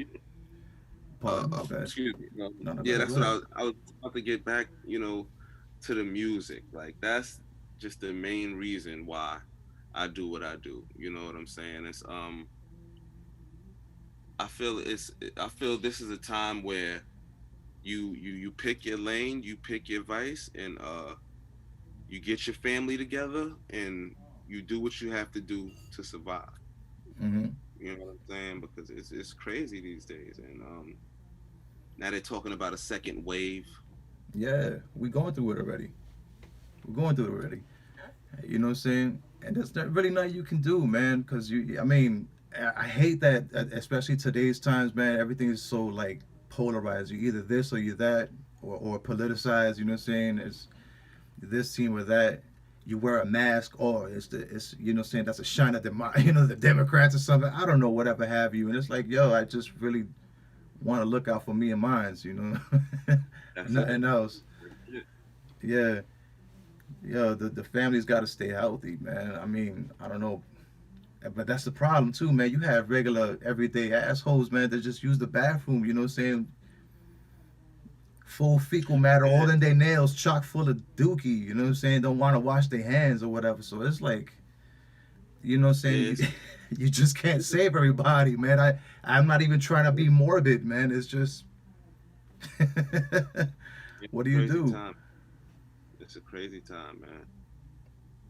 [SPEAKER 2] Pardon, my bad.
[SPEAKER 3] excuse me.
[SPEAKER 2] No, no, go
[SPEAKER 3] Yeah,
[SPEAKER 2] ahead, go
[SPEAKER 3] that's what
[SPEAKER 2] ahead.
[SPEAKER 3] I was about to get back, to the music. Like that's just the main reason why I do what I do. You know what I'm saying? It's I feel this is a time where you pick your lane, you pick your vice, and you get your family together and you do what you have to do to survive.
[SPEAKER 2] Mm-hmm.
[SPEAKER 3] You know what I'm saying? Because it's crazy these days, and now they're talking about a second wave.
[SPEAKER 2] Yeah, we going through it already. We're going through it already. You know what I'm saying? And there's not really nothing you can do, man. Because you, I mean, I hate that, especially today's times, man. Everything is so like polarized. You either this or you that, or politicized. You know what I'm saying? It's this team or that. You wear a mask, or it's you know what I'm saying, that's a shine at the the Democrats or something. I don't know, whatever have you. And it's like, yo, I just really want to look out for me and mines.
[SPEAKER 3] That's it.
[SPEAKER 2] Nothing else.
[SPEAKER 3] That's it.
[SPEAKER 2] Yeah. Yeah, the family's got to stay healthy, man. I mean, I don't know, but that's the problem too, man. You have regular, everyday assholes, man, that just use the bathroom. You know what I'm saying? Full fecal matter,
[SPEAKER 3] Yeah,
[SPEAKER 2] all in their nails, chock full of dookie. You know what I'm saying? Don't want to wash their hands or whatever. So it's like, you know what I'm saying?
[SPEAKER 3] yeah,
[SPEAKER 2] You, you just can't save everybody, man. I'm not even trying to be morbid, man. It's just,
[SPEAKER 3] it's
[SPEAKER 2] what
[SPEAKER 3] a
[SPEAKER 2] do you
[SPEAKER 3] crazy
[SPEAKER 2] do?
[SPEAKER 3] time. It's a crazy time, man.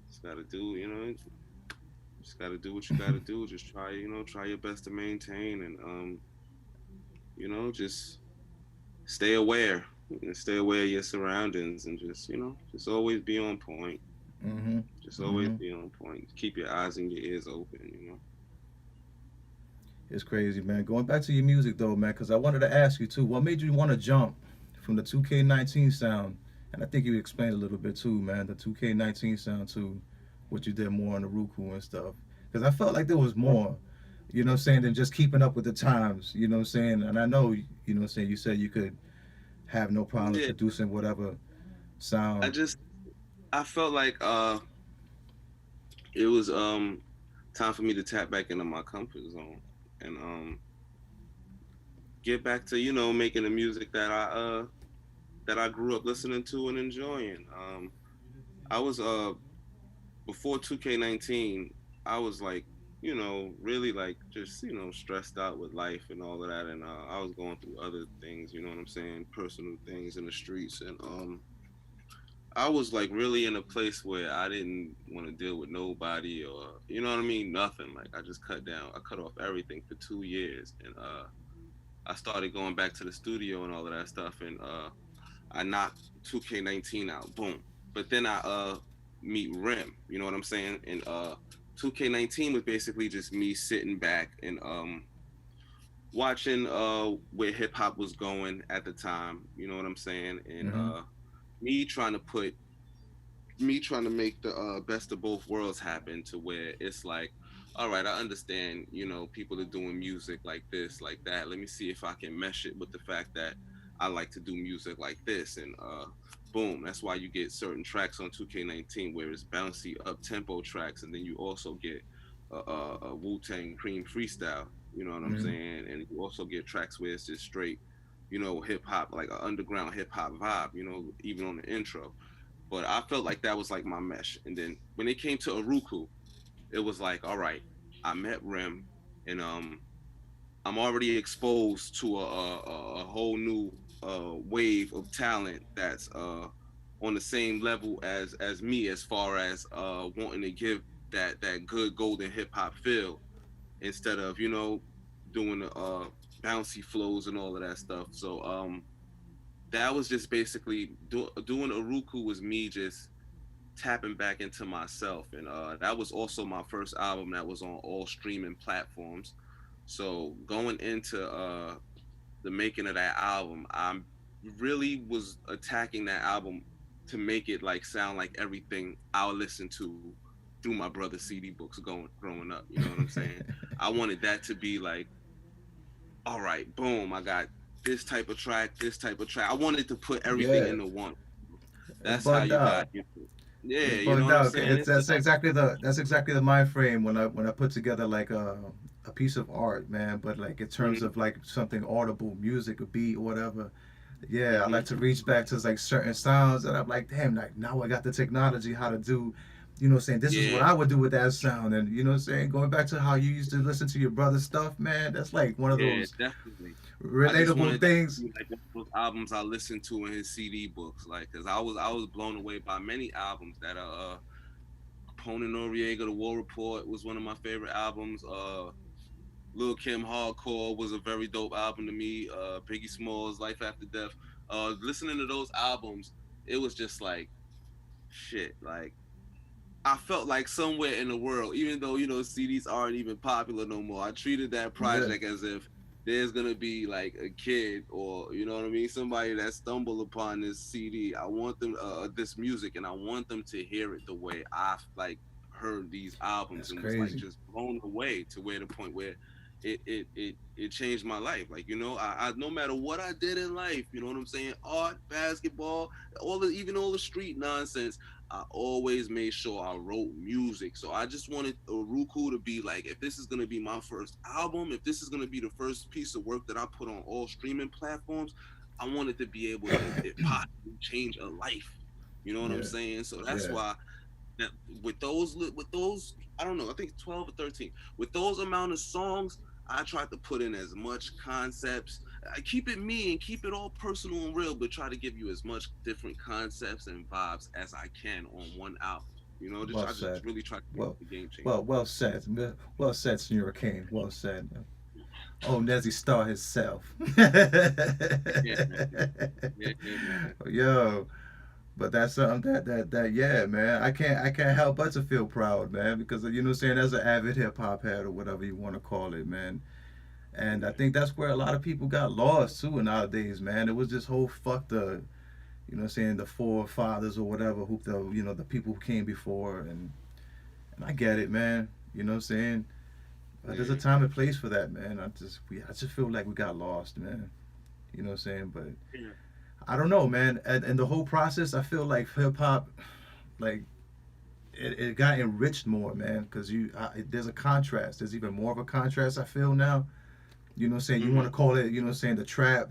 [SPEAKER 3] Just gotta do, just gotta do what you gotta do. Just try, try your best to maintain and just stay aware and stay aware of your surroundings and just always be on point.
[SPEAKER 2] Mm-hmm.
[SPEAKER 3] Just always
[SPEAKER 2] Mm-hmm.
[SPEAKER 3] be on point. Keep your eyes and your ears open.
[SPEAKER 2] It's crazy, man. Going back to your music though, man, because I wanted to ask you too. What made you want to jump from the 2K19 sound? And I think you explained a little bit too, man. The 2K19 sound to what you did more on the Roku and stuff. Because I felt like there was more, you know what I'm saying, than just keeping up with the times. You know what I'm saying? And I know, you know what I'm saying, you said you could have no problems
[SPEAKER 3] Yeah,
[SPEAKER 2] producing whatever
[SPEAKER 3] I
[SPEAKER 2] sound.
[SPEAKER 3] just I felt like it was time for me to tap back into my comfort zone and get back to making the music that I grew up listening to and enjoying. I was before 2K19, I was like, really like just, stressed out with life and all of that. And I was going through other things, you know what I'm saying? Personal things in the streets. And I was like really in a place where I didn't want to deal with nobody or, you know what I mean? Nothing. Like I just cut down, I cut off everything for 2 years. And I started going back to the studio and all of that stuff. And I knocked 2K19 out, boom. But then I meet Rim, you know what I'm saying? And 2K19 was basically just me sitting back and watching where hip hop was going at the time, you know what I'm saying? And
[SPEAKER 2] Mm-hmm.
[SPEAKER 3] me trying to put me trying to make the best of both worlds happen to where it's like, all right, I understand, people are doing music like this, like that. Let me see if I can mesh it with the fact that I like to do music like this. And boom, that's why you get certain tracks on 2K19 where it's bouncy up tempo tracks. And then you also get a Wu-Tang Cream freestyle, you know what I'm
[SPEAKER 2] Mm-hmm.
[SPEAKER 3] saying? And you also get tracks where it's just straight, hip hop, like an underground hip hop vibe, even on the intro. But I felt like that was like my mesh. And then when it came to Aruku, it was like, all right, I met Rim, and I'm already exposed to a whole new wave of talent that's on the same level as me as far as wanting to give that good golden hip hop feel instead of doing the bouncy flows and all of that stuff. So that was just basically doing Aruku was me just tapping back into myself, and that was also my first album that was on all streaming platforms. So going into the making of that album, I really was attacking that album to make it like sound like everything I listened to through my brother's CD books growing up. You know what I'm saying? I wanted that to be like, all right, boom, I got this type of track, this type of track. I wanted to put everything
[SPEAKER 2] Yeah,
[SPEAKER 3] into one.
[SPEAKER 2] it's
[SPEAKER 3] That's how
[SPEAKER 2] bugged
[SPEAKER 3] you
[SPEAKER 2] out.
[SPEAKER 3] got, yeah,
[SPEAKER 2] It's
[SPEAKER 3] you know
[SPEAKER 2] bugged
[SPEAKER 3] what I'm
[SPEAKER 2] out.
[SPEAKER 3] saying?
[SPEAKER 2] It's
[SPEAKER 3] It's like,
[SPEAKER 2] that's exactly the mind frame when I put together like a piece of art, man. But like in terms
[SPEAKER 3] mm-hmm,
[SPEAKER 2] of like something audible, music, a beat, or whatever. Yeah, I like
[SPEAKER 3] mm-hmm,
[SPEAKER 2] to reach back to like certain sounds that I'm like, damn, like now I got the technology how to do, you know, what I'm saying this is what
[SPEAKER 3] yeah,
[SPEAKER 2] I would do with that sound, and you know, what I'm saying going back to how you used to listen to your brother's stuff, man. That's like one of
[SPEAKER 3] yeah,
[SPEAKER 2] those
[SPEAKER 3] definitely. I just
[SPEAKER 2] relatable
[SPEAKER 3] wanted that to
[SPEAKER 2] things.
[SPEAKER 3] be like one of those albums I listened to in his CD books, like, cause I was blown away by many albums that are. Conan Noriega, The War Report was one of my favorite albums. Lil Kim Hardcore was a very dope album to me. Biggie Smalls, Life After Death. Listening to those albums, it was just like shit, like I felt like somewhere in the world, even though CDs aren't even popular no more, I treated that
[SPEAKER 2] Yeah,
[SPEAKER 3] project as if there's gonna be like a kid or what I mean, somebody that stumbled upon this CD. I want them this music, and I want them to hear it the way I like heard these albums,
[SPEAKER 2] that's
[SPEAKER 3] and was like
[SPEAKER 2] crazy.
[SPEAKER 3] just blown away to where the point where it changed my life. Like I no matter what I did in life, you know what I'm saying, art, basketball, even all the street nonsense, I always made sure I wrote music. So I just wanted Uruku to be like, if this is gonna be my first album, if this is gonna be the first piece of work that I put on all streaming platforms, I wanted to be able to it possibly change a life. You know what I'm
[SPEAKER 2] Yeah,
[SPEAKER 3] saying? So that's
[SPEAKER 2] yeah.
[SPEAKER 3] why that with those I don't know, I think 12 or 13. With those amount of songs, I tried to put in as much concepts. I keep it me and keep it all personal and real, but try to give you as much different concepts and vibes as I can on one album.
[SPEAKER 2] Well
[SPEAKER 3] I just
[SPEAKER 2] said.
[SPEAKER 3] really try to make
[SPEAKER 2] Well,
[SPEAKER 3] the game changer.
[SPEAKER 2] well said. Well said, Senor Kane. Well said. Oh, Nezzy Star himself.
[SPEAKER 3] Yeah, man. Yeah, man.
[SPEAKER 2] Yo, but that's something that yeah, man. I can't help but to feel proud, man, because you know what I'm saying, as an avid hip hop head or whatever you want to call it, man. And I
[SPEAKER 3] Yeah.
[SPEAKER 2] think that's where a lot of people got lost too nowadays, man. It was this whole fuck the, you know what I'm saying, the forefathers or whatever, who the, you know, the people who came before, and I get it, man. You know what I'm saying? There's a
[SPEAKER 3] Yeah.
[SPEAKER 2] time and place for that, man. I just feel like we got lost, man. You know what I'm saying? But
[SPEAKER 3] Yeah.
[SPEAKER 2] I don't know, man. And the whole process, I feel like hip hop, like it got enriched more, man. Because there's a contrast. There's even more of a contrast. I feel now. You know what I'm saying? You want
[SPEAKER 3] Mm-hmm.
[SPEAKER 2] to call it, you know what I'm saying, the trap,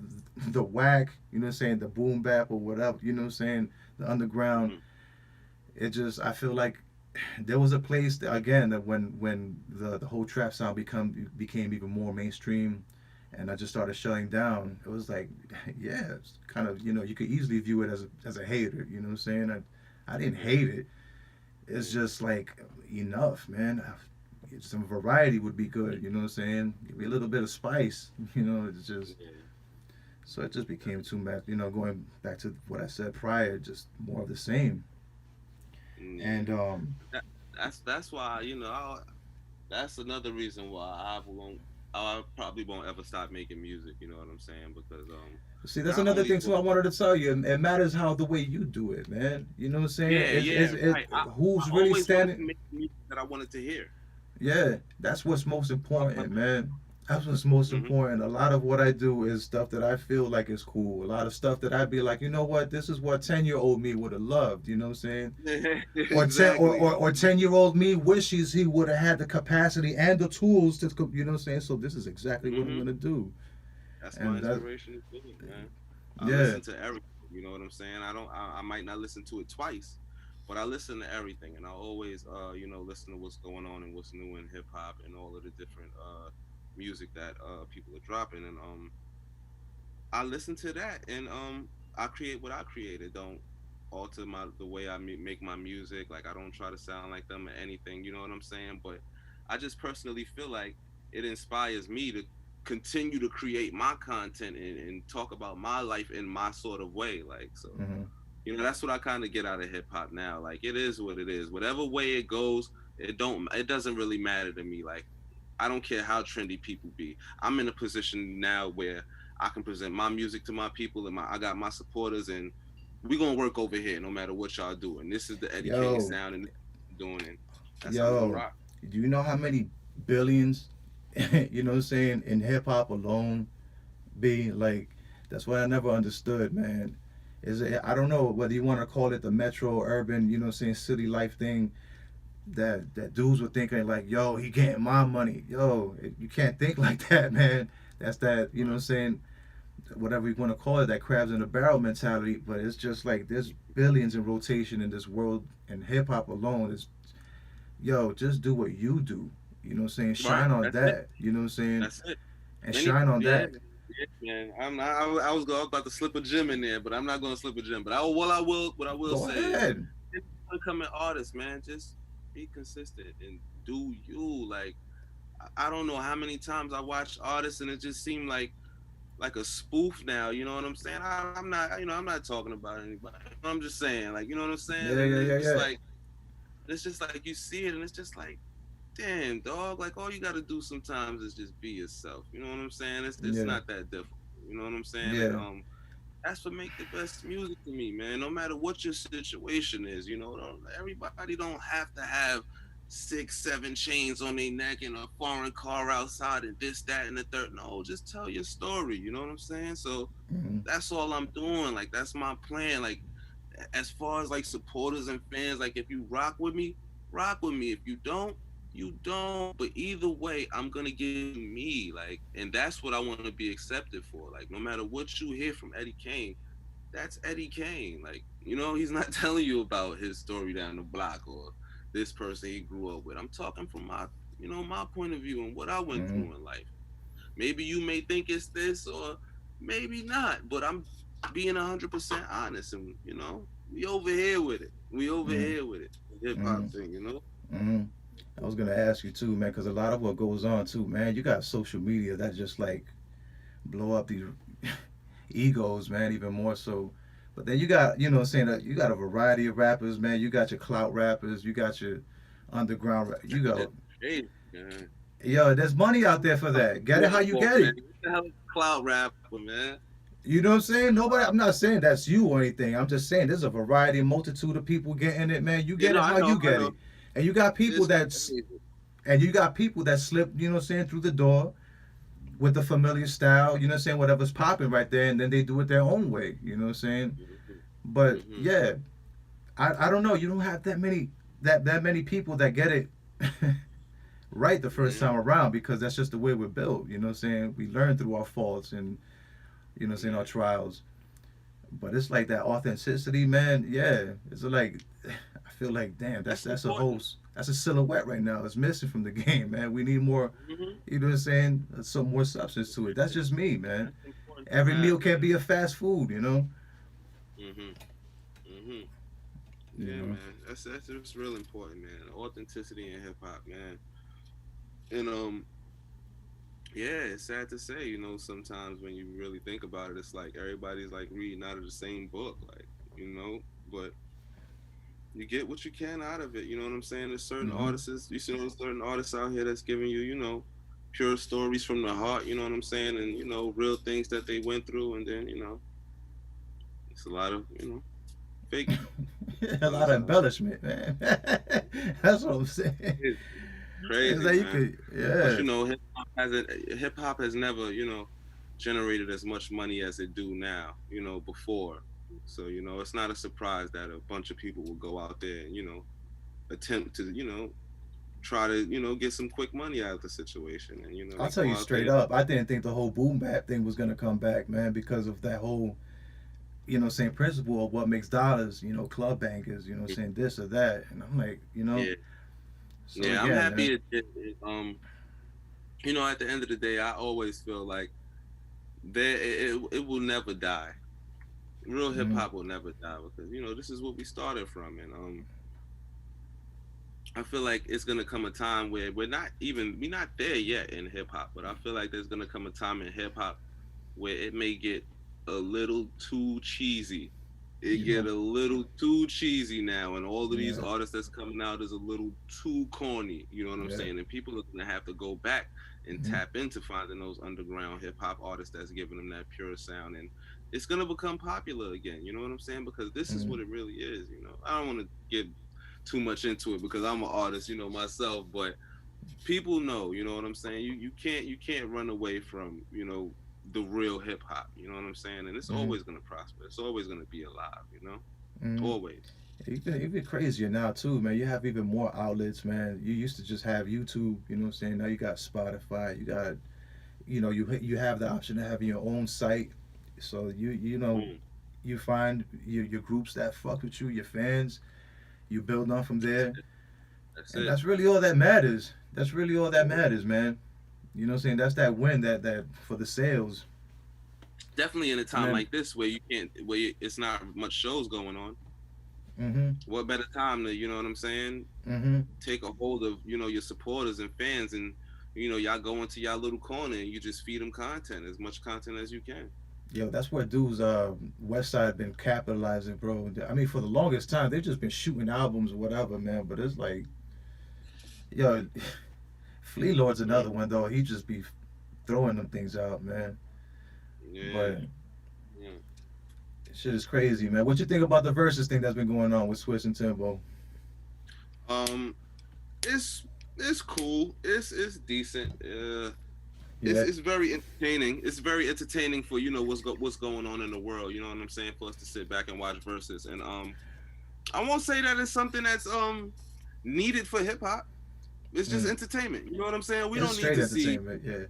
[SPEAKER 2] the whack, you know what I'm saying, the boom bap or whatever, you know what I'm saying, the underground.
[SPEAKER 3] Mm-hmm.
[SPEAKER 2] It just, I feel like there was a place that, again, that when the whole trap sound became even more mainstream, and I just started shutting down. It was like, yeah, it's kind of, you know, you could easily view it as a hater. You know what I'm saying? I didn't
[SPEAKER 3] Yeah.
[SPEAKER 2] hate it. It's
[SPEAKER 3] Yeah.
[SPEAKER 2] just like enough, man. Some variety would be good. You know what I'm saying? Give me a little bit of spice. You know, it's just,
[SPEAKER 3] Yeah.
[SPEAKER 2] so it just became too much. You know, going back to what I said prior, just more of the same.
[SPEAKER 3] Yeah.
[SPEAKER 2] And
[SPEAKER 3] That, that's why that's another reason why I probably won't ever stop making music. You know what I'm saying? Because
[SPEAKER 2] see, that's
[SPEAKER 3] not
[SPEAKER 2] another
[SPEAKER 3] only
[SPEAKER 2] thing
[SPEAKER 3] for
[SPEAKER 2] too. I wanted to tell you, it matters how the way you do it, man. You know what I'm saying?
[SPEAKER 3] yeah, yeah,
[SPEAKER 2] Is
[SPEAKER 3] right. I
[SPEAKER 2] who's really
[SPEAKER 3] always wanted
[SPEAKER 2] standing?
[SPEAKER 3] to make music that I wanted to hear.
[SPEAKER 2] Yeah, that's what's most
[SPEAKER 3] I
[SPEAKER 2] important,
[SPEAKER 3] wanted-
[SPEAKER 2] man. That's what's most
[SPEAKER 3] Mhm.
[SPEAKER 2] important. A lot of what I do is stuff that I feel like is cool. A lot of stuff that I'd be like, you know what, this is what 10-year-old me would have loved. You know what I'm saying? Or ten
[SPEAKER 3] Exactly.
[SPEAKER 2] or 10-year-old me wishes he would have had the capacity and the tools to, you know what I'm saying. So this is exactly what I'm
[SPEAKER 3] Hmm.
[SPEAKER 2] gonna do.
[SPEAKER 3] That's my
[SPEAKER 2] And that,
[SPEAKER 3] inspiration too, man. I
[SPEAKER 2] yeah,
[SPEAKER 3] listen to everything. You know what I'm saying? I don't. I might not listen to it twice, but I listen to everything, and I always, listen to what's going on and what's new in hip hop and all of the different music that people are dropping, and I listen to that, and I create what I created. Don't alter the way I make my music. Like I don't try to sound like them or anything. You know what I'm saying? But I just personally feel like it inspires me to continue to create my content and talk about my life in my sort of way. Like so,
[SPEAKER 2] hmm,
[SPEAKER 3] that's what I kind of get out of hip hop now. Like it is what it is. Whatever way it goes, it doesn't really matter to me. Like I don't care how trendy people be. I'm in a position now where I can present my music to my people, and I got my supporters, and we gonna work over here no matter what y'all do. And this is the Eddie King
[SPEAKER 2] yo,
[SPEAKER 3] sound, and this is what I'm doing, and that's how we gonna
[SPEAKER 2] yo,
[SPEAKER 3] rock.
[SPEAKER 2] do you know how many billions, you know what I'm saying, in hip hop alone be like? That's what I never understood, man. Is it, I don't know whether you want to call it the metro urban, you know what I'm saying, city life thing, that dudes were thinking like, yo, he getting my money. Yo, you can't think like that, man. That's that, you know what I'm
[SPEAKER 3] Right.
[SPEAKER 2] saying, whatever you want to call it, that crabs in a barrel mentality. But it's just like there's billions in rotation in this world, and hip hop alone is, yo, just do what you do. You know what I'm saying?
[SPEAKER 3] Right.
[SPEAKER 2] Shine on
[SPEAKER 3] That's it.
[SPEAKER 2] that. You know what I'm saying?
[SPEAKER 3] That's it.
[SPEAKER 2] And
[SPEAKER 3] Many,
[SPEAKER 2] shine on
[SPEAKER 3] yeah,
[SPEAKER 2] that.
[SPEAKER 3] yeah, man. I'm not. I was about to slip a gem in there, but I'm not gonna slip a gem. But what I will
[SPEAKER 2] Go
[SPEAKER 3] say is,
[SPEAKER 2] ahead.
[SPEAKER 3] just becoming artist, man. Just be consistent and do you. Like I don't know how many times I watched artists, and it just seemed like like a spoof now. You know what I'm saying? I'm not, you know, I'm not talking about anybody. I'm just saying, like, you know what I'm saying?
[SPEAKER 2] Yeah,
[SPEAKER 3] And
[SPEAKER 2] yeah, yeah,
[SPEAKER 3] it's
[SPEAKER 2] yeah.
[SPEAKER 3] like, you see it, and it's just like, damn, dog. Like, all you got to do sometimes is just be yourself. You know what I'm saying? It's
[SPEAKER 2] Yeah,
[SPEAKER 3] not that difficult. You know what I'm saying? And
[SPEAKER 2] yeah.
[SPEAKER 3] that's what make the best music to me, man. No matter what your situation is, you know, everybody don't have to have 6, 7 chains on their neck and a foreign car outside and this, that, and the third. No, just tell your story. You know what I'm saying? So
[SPEAKER 2] Hmm.
[SPEAKER 3] that's all I'm doing. Like, that's my plan. Like, as far as like supporters and fans, like, if you rock with me, rock with me. If you don't, you don't. But either way, I'm gonna give you me. Like, and that's what I want to be accepted for. Like, no matter what you hear from Eddie Kaine, that's Eddie Kaine. Like, you know, he's not telling you about his story down the block or this person he grew up with. I'm talking from my, you know, my point of view and what I went
[SPEAKER 2] Hmm.
[SPEAKER 3] through in life. Maybe you may think it's this or maybe not, but I'm being 100% honest. And, you know, we over here with it. We over
[SPEAKER 2] Hmm.
[SPEAKER 3] here with it. Hip
[SPEAKER 2] Hmm.
[SPEAKER 3] hop thing, you know?
[SPEAKER 2] Hmm. I was gonna ask you too, man, because a lot of what goes on too, man. You got social media that just like blow up these egos, man, even more so. But then you got, you know, saying that you got a variety of rappers, man. You got your clout rappers, you got your underground, you
[SPEAKER 3] It's
[SPEAKER 2] go,
[SPEAKER 3] crazy, man.
[SPEAKER 2] yo, there's money out there for that. Get it how you get
[SPEAKER 3] Man.
[SPEAKER 2] it.
[SPEAKER 3] What the hell is a cloud rapper, man?
[SPEAKER 2] You know what I'm saying? Nobody. I'm not saying that's you or anything. I'm just saying there's a variety, multitude of people getting it, man. You
[SPEAKER 3] You
[SPEAKER 2] get
[SPEAKER 3] know,
[SPEAKER 2] it
[SPEAKER 3] I
[SPEAKER 2] how
[SPEAKER 3] know,
[SPEAKER 2] you
[SPEAKER 3] I
[SPEAKER 2] get
[SPEAKER 3] know.
[SPEAKER 2] it, and you got people
[SPEAKER 3] It's
[SPEAKER 2] that's
[SPEAKER 3] crazy.
[SPEAKER 2] and you got people that slip. You know what I'm saying, through the door with the familiar style. You know what I'm saying, whatever's popping right there, and then they do it their own way. You know what I'm saying?
[SPEAKER 3] Mm-hmm.
[SPEAKER 2] But
[SPEAKER 3] Mm-hmm.
[SPEAKER 2] yeah, I don't know. You don't have that many people that get it right the first
[SPEAKER 3] Yeah,
[SPEAKER 2] time around because that's just the way we're built. You know what I'm saying? We learn through our faults and you know what I'm saying, our
[SPEAKER 3] yeah.
[SPEAKER 2] trials. But it's like that authenticity, man. Yeah, it's like I feel like damn,
[SPEAKER 3] That's
[SPEAKER 2] that's a whole
[SPEAKER 3] important.
[SPEAKER 2] that's a silhouette right now. It's missing from the game, man. We need more.
[SPEAKER 3] Mm-hmm.
[SPEAKER 2] You know what I'm saying? Some more substance to it. That's just me, man.
[SPEAKER 3] That's important to
[SPEAKER 2] Every
[SPEAKER 3] have,
[SPEAKER 2] meal can't
[SPEAKER 3] man.
[SPEAKER 2] be a fast food, you know.
[SPEAKER 3] Mm-hmm. Mm-hmm.
[SPEAKER 2] You
[SPEAKER 3] Yeah,
[SPEAKER 2] know.
[SPEAKER 3] man. That's real important, man. Authenticity in hip hop, man. And yeah, it's sad to say, you know, sometimes when you really think about it, it's like everybody's like reading out of the same book, like, you know, but you get what you can out of it. You know what I'm saying? There's certain
[SPEAKER 2] Hmm.
[SPEAKER 3] artists, you see, there's certain artists out here that's giving you, you know, pure stories from the heart. You know what I'm saying? And you know, real things that they went through, and then you know, it's a lot of fake
[SPEAKER 2] A lot
[SPEAKER 3] things
[SPEAKER 2] of
[SPEAKER 3] out here.
[SPEAKER 2] embellishment, man. That's what I'm saying.
[SPEAKER 3] It's
[SPEAKER 2] It's
[SPEAKER 3] crazy,
[SPEAKER 2] like you
[SPEAKER 3] man.
[SPEAKER 2] could,
[SPEAKER 3] But
[SPEAKER 2] yeah.
[SPEAKER 3] you know, hip hop has never, you know, generated as much money as it do now. You know, before. So you know, it's not a surprise that a bunch of people will go out there and attempt to try to get some quick money out of the situation, and
[SPEAKER 2] I'll
[SPEAKER 3] they
[SPEAKER 2] tell
[SPEAKER 3] go
[SPEAKER 2] you
[SPEAKER 3] out
[SPEAKER 2] straight
[SPEAKER 3] there.
[SPEAKER 2] up. I didn't think the whole boom bap thing was gonna come back, man, because of that whole same principle of what makes dollars, club bankers, saying this or that. And I'm like,
[SPEAKER 3] Yeah,
[SPEAKER 2] so
[SPEAKER 3] yeah, I'm
[SPEAKER 2] again, man.
[SPEAKER 3] happy at the end of the day, I always feel like it will never die. Real hip
[SPEAKER 2] Mm-hmm.
[SPEAKER 3] hop will never die because this is what we started from, and I feel like it's gonna come a time where we're not there yet in hip hop, but I feel like there's gonna come a time in hip hop where it may get a little too cheesy. It
[SPEAKER 2] You
[SPEAKER 3] get
[SPEAKER 2] know,
[SPEAKER 3] a little too cheesy now, and all of these
[SPEAKER 2] yeah,
[SPEAKER 3] artists that's coming out is a little too corny. You know what I'm
[SPEAKER 2] yeah.
[SPEAKER 3] saying? And people are gonna have to go back and
[SPEAKER 2] Mm-hmm.
[SPEAKER 3] tap into finding those underground hip hop artists that's giving them that pure sound, and it's gonna become popular again. You know what I'm saying? Because this is
[SPEAKER 2] Mm-hmm.
[SPEAKER 3] what it really is. I don't want to get too much into it because I'm an artist, myself, but people know, you know what I'm saying? You can't run away from, the real hip hop, you know what I'm saying? And it's
[SPEAKER 2] Mm-hmm.
[SPEAKER 3] always gonna prosper. It's always gonna be alive,
[SPEAKER 2] Mm-hmm.
[SPEAKER 3] always.
[SPEAKER 2] Even crazier now too, man. You have even more outlets, man. You used to just have YouTube, you know what I'm saying? Now you got Spotify, you got, you have the option of having your own site. So
[SPEAKER 3] Boom.
[SPEAKER 2] you find your groups that fuck with you, your fans, you build on from there.
[SPEAKER 3] That's
[SPEAKER 2] And
[SPEAKER 3] it.
[SPEAKER 2] that's really all that matters. That's really all that
[SPEAKER 3] Mhm.
[SPEAKER 2] matters, man. You know what I'm saying? That's that win that for the sales.
[SPEAKER 3] Definitely in a
[SPEAKER 2] And
[SPEAKER 3] time
[SPEAKER 2] then
[SPEAKER 3] like this where it's not much shows going on.
[SPEAKER 2] mm-hmm.
[SPEAKER 3] What better time to, you know what I'm saying?
[SPEAKER 2] Mm-hmm.
[SPEAKER 3] Take a hold of, your supporters and fans and y'all go into y'all little corner and you just feed them content, as much content as you can.
[SPEAKER 2] Yo, that's where dudes West Side been capitalizing, bro. I mean, for the longest time they've just been shooting albums or whatever, man. But it's like, yo, Flea Lord's another one though. He just be throwing them things out, man.
[SPEAKER 3] Yeah,
[SPEAKER 2] But
[SPEAKER 3] yeah.
[SPEAKER 2] shit is crazy, man. What you think about the versus thing that's been going on with Swiss and Timbo?
[SPEAKER 3] Um, it's it's cool. It's decent.
[SPEAKER 2] Yeah,
[SPEAKER 3] It's very entertaining. It's very entertaining for what's going on in the world. You know what I'm saying? For us to sit back and watch verses, and I won't say that it's something that's needed for hip hop. It's just
[SPEAKER 2] mm.
[SPEAKER 3] entertainment. You know what I'm saying? We
[SPEAKER 2] It's
[SPEAKER 3] don't need
[SPEAKER 2] straight
[SPEAKER 3] to see,
[SPEAKER 2] entertainment. Yeah,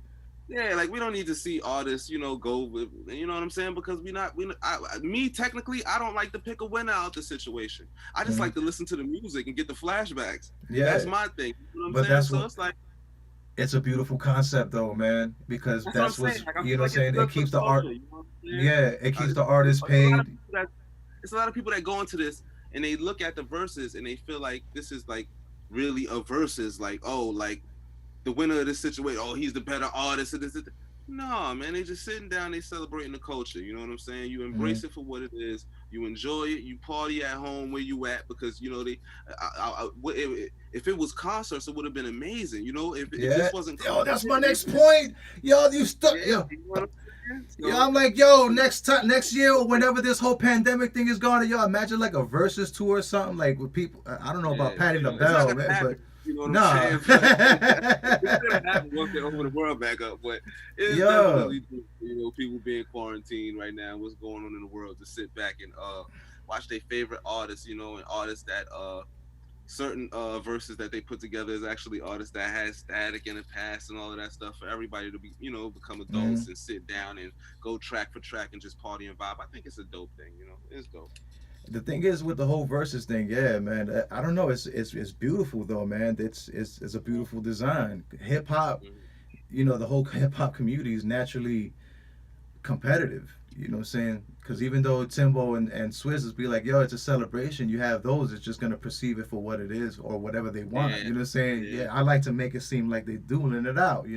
[SPEAKER 3] yeah, like we don't need to see artists, go with, you know what I'm saying? Because me technically, I don't like to pick a winner out the situation. I just
[SPEAKER 2] hmm,
[SPEAKER 3] like to listen to the music and get the flashbacks. That's
[SPEAKER 2] yeah.
[SPEAKER 3] my thing. You know what I'm
[SPEAKER 2] But
[SPEAKER 3] saying?
[SPEAKER 2] that's
[SPEAKER 3] So
[SPEAKER 2] what
[SPEAKER 3] it's like
[SPEAKER 2] it's a beautiful concept though, man. Because
[SPEAKER 3] that's what I'm
[SPEAKER 2] that's
[SPEAKER 3] saying.
[SPEAKER 2] what's
[SPEAKER 3] Like I
[SPEAKER 2] you
[SPEAKER 3] feel
[SPEAKER 2] know what
[SPEAKER 3] like
[SPEAKER 2] I'm
[SPEAKER 3] it's
[SPEAKER 2] saying. It
[SPEAKER 3] good for the
[SPEAKER 2] keeps the art.
[SPEAKER 3] culture. You know what I'm saying?
[SPEAKER 2] Yeah, it keeps the artist
[SPEAKER 3] It's a lot of
[SPEAKER 2] paid.
[SPEAKER 3] people that it's a lot of people that go into this and they look at the verses and they feel like this is like really a versus, like, oh, like the winner of this situation, oh, he's the better artist. No, man, they just sitting down, they celebrating the culture. You know what I'm saying? You
[SPEAKER 2] Hmm.
[SPEAKER 3] embrace it for what it is. You enjoy it. You party at home where you at because if it was concerts, it would have been amazing. If
[SPEAKER 2] Yeah.
[SPEAKER 3] this wasn't
[SPEAKER 2] Yo,
[SPEAKER 3] concert,
[SPEAKER 2] that's my
[SPEAKER 3] they
[SPEAKER 2] next point. Yo, you stuck.
[SPEAKER 3] yeah,
[SPEAKER 2] Yo,
[SPEAKER 3] you know what I'm saying?
[SPEAKER 2] yo,
[SPEAKER 3] So
[SPEAKER 2] I'm like, yo, next time, next year, or whenever this whole pandemic thing is gone, yo, imagine like a versus tour or something, like with people. I don't know about
[SPEAKER 3] yeah,
[SPEAKER 2] Patty
[SPEAKER 3] it's not
[SPEAKER 2] LaBelle,
[SPEAKER 3] gonna
[SPEAKER 2] man, but
[SPEAKER 3] happen. You know what I'm
[SPEAKER 2] nah.
[SPEAKER 3] saying? But it's gonna happen once they open the world back up. But it's
[SPEAKER 2] Yo,
[SPEAKER 3] definitely people being quarantined right now. What's going on in the world to sit back and watch their favorite artists. And artists that certain verses that they put together is actually artists that had static in the past and all of that stuff for everybody to be become
[SPEAKER 2] mhm.
[SPEAKER 3] adults and sit down and go track for track and just party and vibe. I think it's a dope thing. It's dope.
[SPEAKER 2] The thing is with the whole versus thing, yeah, man. I don't know. It's beautiful though, man. It's a beautiful design. Hip hop,
[SPEAKER 3] Mhm.
[SPEAKER 2] the whole hip hop community is naturally competitive. You know what I'm saying? Because even though Timbo and Swizz be like, yo, it's a celebration, you have those, it's just going to perceive it for what it is or whatever they want.
[SPEAKER 3] Yeah,
[SPEAKER 2] You know what I'm saying?
[SPEAKER 3] yeah,
[SPEAKER 2] Yeah, I like to make it seem like they dueling it out.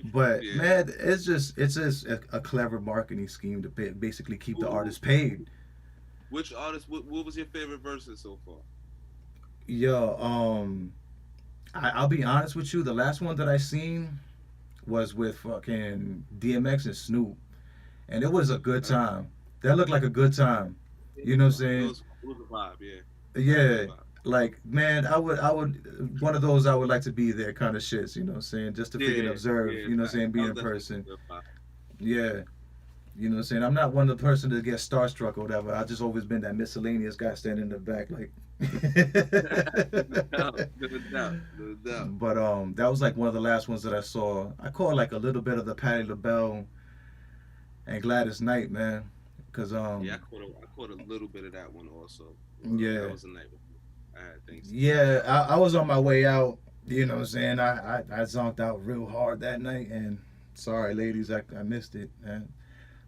[SPEAKER 2] But,
[SPEAKER 3] yeah.
[SPEAKER 2] man, it's just a clever marketing scheme to basically keep the
[SPEAKER 3] Who,
[SPEAKER 2] artist paid.
[SPEAKER 3] which artist? What was your favorite verses so far?
[SPEAKER 2] Yo, I'll be honest with you. The last one that I seen was with fucking DMX and Snoop. And it was a good
[SPEAKER 3] Okay.
[SPEAKER 2] time. That looked like a good time. You know what I'm saying?
[SPEAKER 3] It was a vibe. Yeah, it was a good
[SPEAKER 2] Yeah,
[SPEAKER 3] vibe.
[SPEAKER 2] like man, one of those I would like to be there kind of shits. You know what I'm saying? Just to freaking
[SPEAKER 3] Yeah,
[SPEAKER 2] observe.
[SPEAKER 3] yeah.
[SPEAKER 2] You know what I'm
[SPEAKER 3] Facts.
[SPEAKER 2] saying? Be
[SPEAKER 3] That was
[SPEAKER 2] in
[SPEAKER 3] definitely
[SPEAKER 2] person.
[SPEAKER 3] a good vibe.
[SPEAKER 2] Yeah, you know what I'm saying? I'm not one of the person that gets starstruck or whatever. I just always been that miscellaneous guy standing in the back, like.
[SPEAKER 3] No doubt, no doubt, no doubt.
[SPEAKER 2] But that was like one of the last ones that I saw. I caught like a little bit of the Patti LaBelle and Gladys Knight, man, cause
[SPEAKER 3] Yeah, I caught a little bit of that one also. That
[SPEAKER 2] yeah,
[SPEAKER 3] was a night before I had things to do.
[SPEAKER 2] yeah, I was on my way out. You know what I'm saying? I zonked out real hard that night, and sorry, ladies, I missed it, man.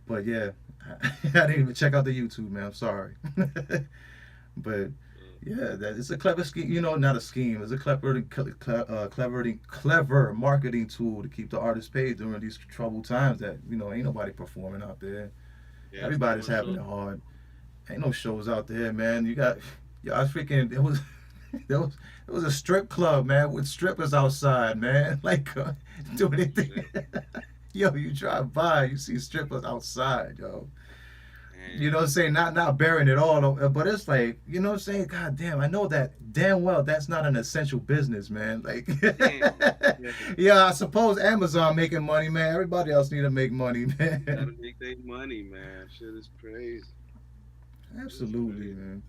[SPEAKER 2] But yeah, I didn't even check out the YouTube, man. I'm sorry. But yeah, that it's a clever scheme. Not a scheme. It's a clever marketing tool to keep the artists paid during these troubled times. That ain't nobody performing out there.
[SPEAKER 3] Yeah, it's no
[SPEAKER 2] Everybody's
[SPEAKER 3] more
[SPEAKER 2] having
[SPEAKER 3] shows.
[SPEAKER 2] it hard. Ain't no shows out there, man. You got, yo, I was freaking. It was, it was a strip club, man, with strippers outside, man. Like doing
[SPEAKER 3] Oh
[SPEAKER 2] anything.
[SPEAKER 3] shit,
[SPEAKER 2] Yo, you drive by, you see strippers outside, yo. You
[SPEAKER 3] man.
[SPEAKER 2] know what I'm saying? Not bearing it all, but it's like, you know what I'm saying? God damn, I know that damn well that's not an essential business, man. Like,
[SPEAKER 3] Damn. Yeah,
[SPEAKER 2] yeah, I suppose Amazon making money, man. Everybody else need to make money,
[SPEAKER 3] gotta
[SPEAKER 2] man.
[SPEAKER 3] make their money, man. Shit is crazy. Shit is
[SPEAKER 2] Absolutely,
[SPEAKER 3] crazy.
[SPEAKER 2] man.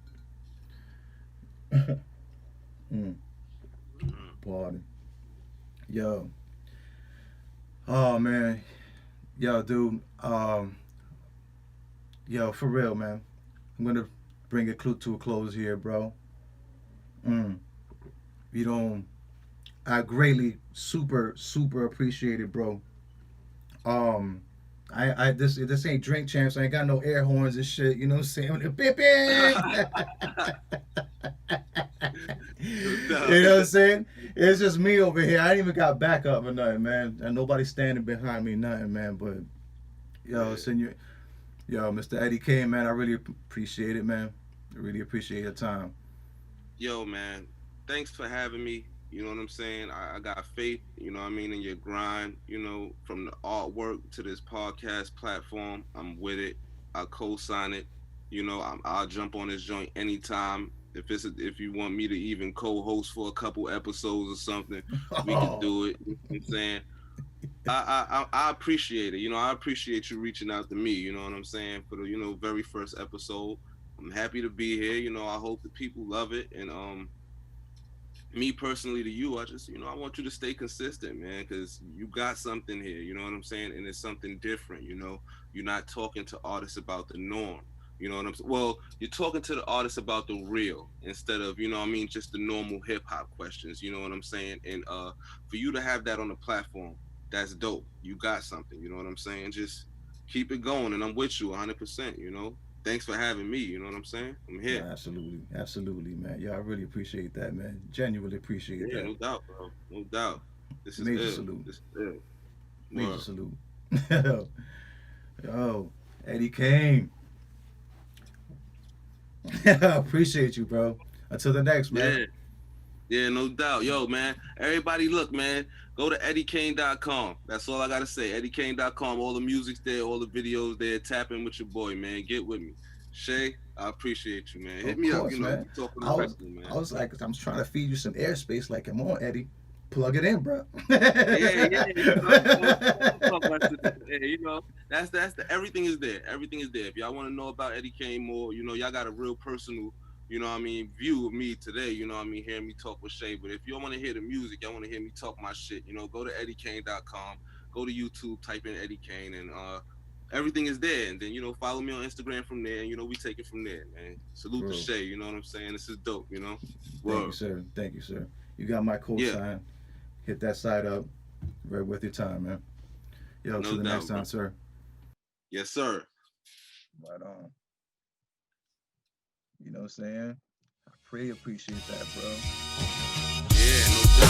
[SPEAKER 2] Mm,
[SPEAKER 3] Mm.
[SPEAKER 2] party. Yo. Oh, man. Yo, dude. Yo, for real, man. I'm gonna bring it to a close here, bro. Mm. You don't. I greatly, super, super appreciate it, bro. Um, this ain't drink champs. I ain't got no air horns and shit. You know what I'm saying? Beep, beep.
[SPEAKER 3] doubt.
[SPEAKER 2] You know what I'm saying? It's just me over here. I ain't even got backup or nothing, man. And nobody standing behind me, nothing, man. But yo,
[SPEAKER 3] Yeah.
[SPEAKER 2] Senor, yo, Mr. Eddie Kaine, man, I really appreciate it, man. I really appreciate your time.
[SPEAKER 3] Yo, man, thanks for having me. You know what I'm saying? I got faith, you know what I mean, in your grind, you know, from the artwork to this podcast platform. I'm with it. I co-sign it. You know, I'll jump on this joint anytime. If you want me to even co-host for a couple episodes or something, we could
[SPEAKER 2] Oh,
[SPEAKER 3] do it. You know what I'm saying? I appreciate it. You know, I appreciate you reaching out to me. You know what I'm saying, for the very first episode. I'm happy to be here. You know, I hope the people love it. And me personally to you, I just I want you to stay consistent, man, because you got something here. You know what I'm saying, and it's something different. You know, you're not talking to artists about the norm. You know what I'm saying? Well, you're talking to the artists about the real instead of just the normal hip hop questions. You know what I'm saying? And for you to have that on the platform, that's dope. You got something. You know what I'm saying? Just keep it going, and I'm with you 100%. You know, thanks for having me. You know what I'm saying? I'm
[SPEAKER 2] no,
[SPEAKER 3] here.
[SPEAKER 2] absolutely, absolutely, man. Yeah, I really appreciate that, man. Genuinely appreciate
[SPEAKER 3] Yeah,
[SPEAKER 2] that.
[SPEAKER 3] no doubt, bro. No doubt. This is
[SPEAKER 2] Major
[SPEAKER 3] ill.
[SPEAKER 2] salute.
[SPEAKER 3] This is ill.
[SPEAKER 2] Major
[SPEAKER 3] Word.
[SPEAKER 2] salute. Yo, Eddie Kaine. Appreciate you, bro. Until the next, man.
[SPEAKER 3] Yeah. Yeah, no doubt. Yo, man. Everybody look, man. Go to eddiekane.com. That's all I gotta say. eddiekane.com. All the music's there, all the videos there. Tap in with your boy, man. Get with me. Shay, I appreciate you, man. Hit
[SPEAKER 2] Of
[SPEAKER 3] me up.
[SPEAKER 2] course, man.
[SPEAKER 3] We talk on
[SPEAKER 2] I
[SPEAKER 3] the
[SPEAKER 2] was,
[SPEAKER 3] regular,
[SPEAKER 2] I
[SPEAKER 3] man.
[SPEAKER 2] was like, I'm trying to feed you some airspace. Like, come on, Eddie, plug it in, bro.
[SPEAKER 3] Yeah, yeah. Talk about yeah, that's the everything is there. Everything is there. If y'all want to know about Eddie Kaine more, y'all got a real personal, view of me today. Hearing me talk with Shay. But if y'all want to hear the music, y'all want to hear me talk my shit, go to eddiekane.com, go to YouTube, type in Eddie Kaine, and everything is there. And then follow me on Instagram from there. And we take it from there, man. Salute to
[SPEAKER 2] Bro,
[SPEAKER 3] Shay. You know what I'm saying? This is dope.
[SPEAKER 2] thank you,
[SPEAKER 3] Word.
[SPEAKER 2] sir. Thank you, sir. You got my
[SPEAKER 3] Yeah,
[SPEAKER 2] cosign. Hit that side up. Right worth your time, man. Yo, till
[SPEAKER 3] no
[SPEAKER 2] the next
[SPEAKER 3] doubt, bro.
[SPEAKER 2] time, sir.
[SPEAKER 3] Yes, sir.
[SPEAKER 2] Right on. You know what I'm saying? I pretty appreciate that, bro.
[SPEAKER 3] Yeah, no